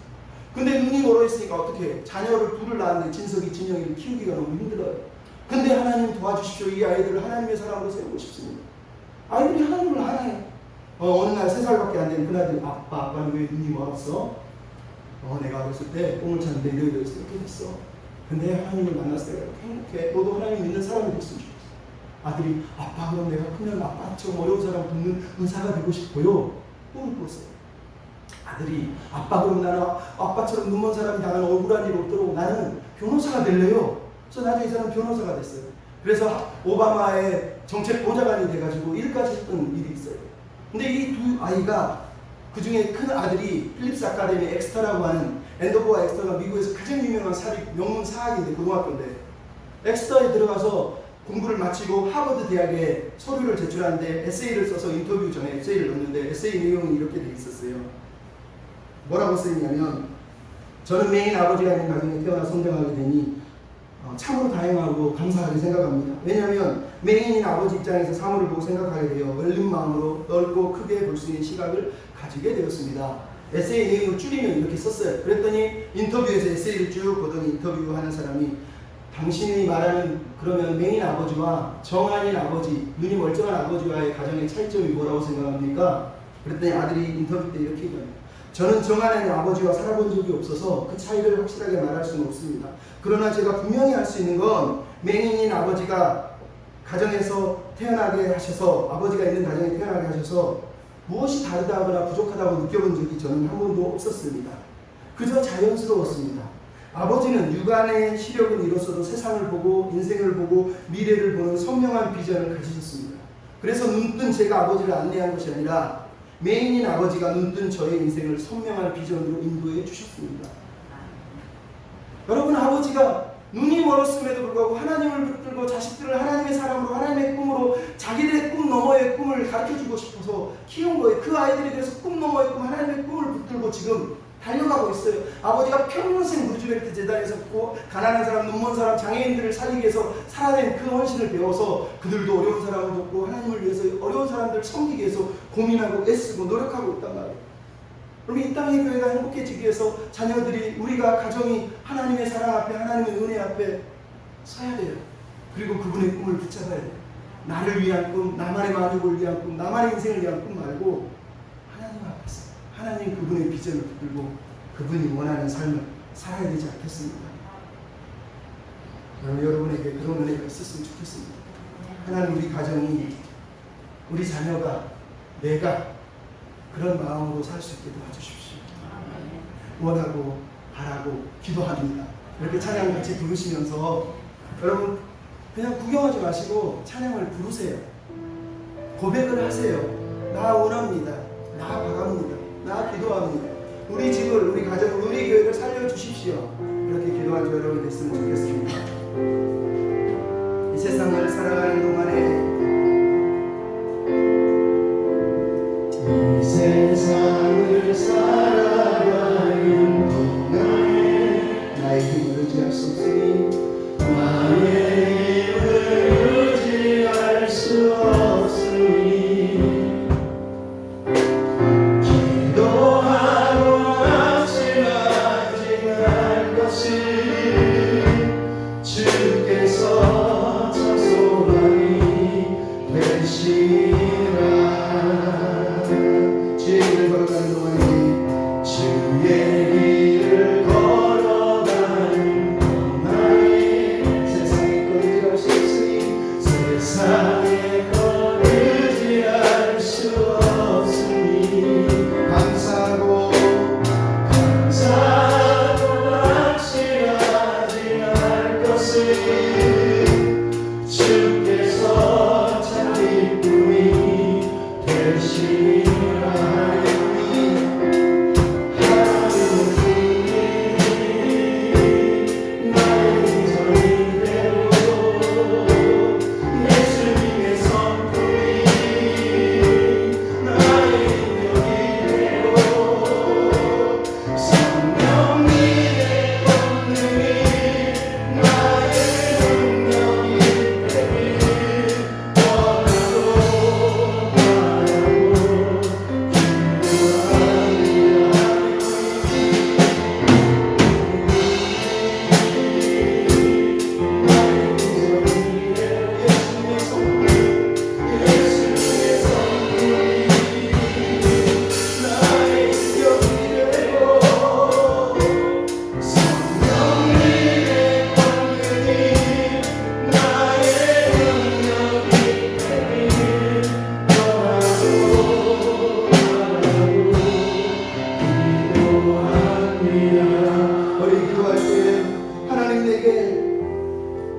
근데 눈이 멀어 있으니까 어떻게 해요? 자녀를 둘을 낳았는데 진석이, 진영이를 키우기가 너무 힘들어요. 근데 하나님 도와주십시오. 이 아이들을 하나님의 사람으로 세우고 싶습니다. 아이들이 하나님을 알아요. 어느 날 3살밖에 안 된 그날들이 아빠는 왜 눈이 멀었어? 내가 어렸을 때 꿈을 꿨는데 너희들 이렇게 됐어. 근데 하나님을 만났을 때 행복해. 너도 하나님 믿는 사람이 됐으면 좋겠어. 아들이 아빠, 그럼 내가 크면 아빠처럼 어려운 사람 돕는 의사가 되고 싶어요. 꿈을 꿨어요. 아들이 아빠, 그럼 나는 아빠처럼 눈먼 사람이 당하는 억울한 일 없도록 나는 변호사가 될래요. 그래서 나중에 이 사람 변호사가 됐어요. 그래서 오바마의 정책 보좌관이 돼가지고 일까지 했던 일이 있어요. 근데 이 두 아이가, 그 중에 큰 아들이 필립스 아카데미 엑스터라고 하는, 앤더버와 엑스터가 미국에서 가장 유명한 명문 사학인데, 고등학교인데, 엑스터에 들어가서 공부를 마치고 하버드 대학에 서류를 제출하는데 에세이를 써서 인터뷰 전에 에세이를 넣었는데, 에세이 내용이 이렇게 돼 있었어요. 뭐라고 써있냐면, 저는 메인 아버지가 있는 가정에 태어나 성장하게 되니 참으로 다행하고 감사하게 생각합니다. 왜냐하면 메인인 아버지 입장에서 사물을 보고 생각하게 되어 열린 마음으로 넓고 크게 볼 수 있는 시각을 가지게 되었습니다. 에세이 내용을 줄이면 이렇게 썼어요. 그랬더니 인터뷰에서 에세이를 쭉 보더니 인터뷰하는 사람이, 당신이 말하는 그러면 메인 아버지와 정한인 아버지, 눈이 멀쩡한 아버지와의 가정의 차이점이 뭐라고 생각합니까? 그랬더니 아들이 인터뷰 때 이렇게 얘기합니다. 저는 정한인 아버지와 살아본 적이 없어서 그 차이를 확실하게 말할 수는 없습니다. 그러나 제가 분명히 할 수 있는 건, 메인인 아버지가 가정에서 태어나게 하셔서, 아버지가 있는 가정에 태어나게 하셔서 무엇이 다르다거나 부족하다고 느껴본 적이 저는 한 번도 없었습니다. 그저 자연스러웠습니다. 아버지는 육안의 시력은 이로써도 세상을 보고 인생을 보고 미래를 보는 선명한 비전을 가지셨습니다. 그래서 눈뜬 제가 아버지를 안내한 것이 아니라 메인인 아버지가 눈뜬 저의 인생을 선명한 비전으로 인도해 주셨습니다. 여러분, 아버지가 눈이 멀었음에도 불구하고 하나님을 붙들고 자식들을 하나님의 사람으로, 하나님의 꿈으로, 자기들의 꿈 너머의 꿈을 가르쳐주고 싶어서 키운 거예요. 그 아이들이 그래서 꿈 너머의 꿈, 하나님의 꿈을 붙들고 지금 달려가고 있어요. 아버지가 평생 루즈벨트 재단에 섰고 가난한 사람, 눈먼 사람, 장애인들을 살리기 위해서 살아낸 그 헌신을 배워서 그들도 어려운 사람을 돕고 하나님을 위해서 어려운 사람들을 섬기기 위해서 고민하고 애쓰고 노력하고 있단 말이에요. 여러분, 이 땅의 교회가 행복해지기 위해서 자녀들이, 우리가 가정이 하나님의 사랑 앞에, 하나님의 은혜 앞에 서야 돼요. 그리고 그분의 꿈을 붙잡아야 돼요. 나를 위한 꿈, 나만의 만족을 위한 꿈, 나만의 인생을 위한 꿈 말고 하나님 앞에서 하나님 그분의 비전을 붙들고 그분이 원하는 삶을 살아야 되지 않겠습니까? 여러분에게 그런 은혜가 있었으면 좋겠습니다. 하나님, 우리 가정이, 우리 자녀가, 내가 그런 마음으로 살 수 있게 도와주십시오. 원하고 바라고 기도합니다. 이렇게 찬양 같이 부르시면서 여러분 그냥 구경하지 마시고 찬양을 부르세요. 고백을 하세요. 나 원합니다. 나 바랍니다. 나 기도합니다. 우리 집을, 우리 가정을, 우리 교회를 살려주십시오. 이렇게 기도한 저 여러분이 됐으면 좋겠습니다. 이 세상을 살아가는 동안에 이 세상을 살아가는 동안에 나의 힘을 의지할 수 없으니 나의 힘을 의지할 수 없으니 기도하고 낙심하지 말 것을 주께서 참 소망이 되시라. 주의 길을 걸어가는 동안에 주의 길을 걸어가는 동안에 세상에 거느질 수 없으니 세상에 거느질 수 없으니 감사하고 낙심하지 말 것을 주께서 참 기쁨이 되시라.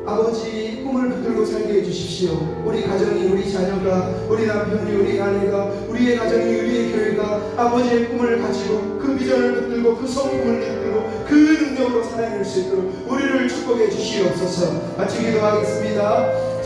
아버지 꿈을 붙들고 살게 해주십시오. 우리 가정이, 우리 자녀가, 우리 남편이, 우리 아내가, 우리의 가정이, 우리의 교회가 아버지의 꿈을 가지고 그 비전을 붙들고 그 성품을 붙들고 그 능력으로 살아낼 수 있도록 우리를 축복해 주시옵소서. 마치 기도하겠습니다.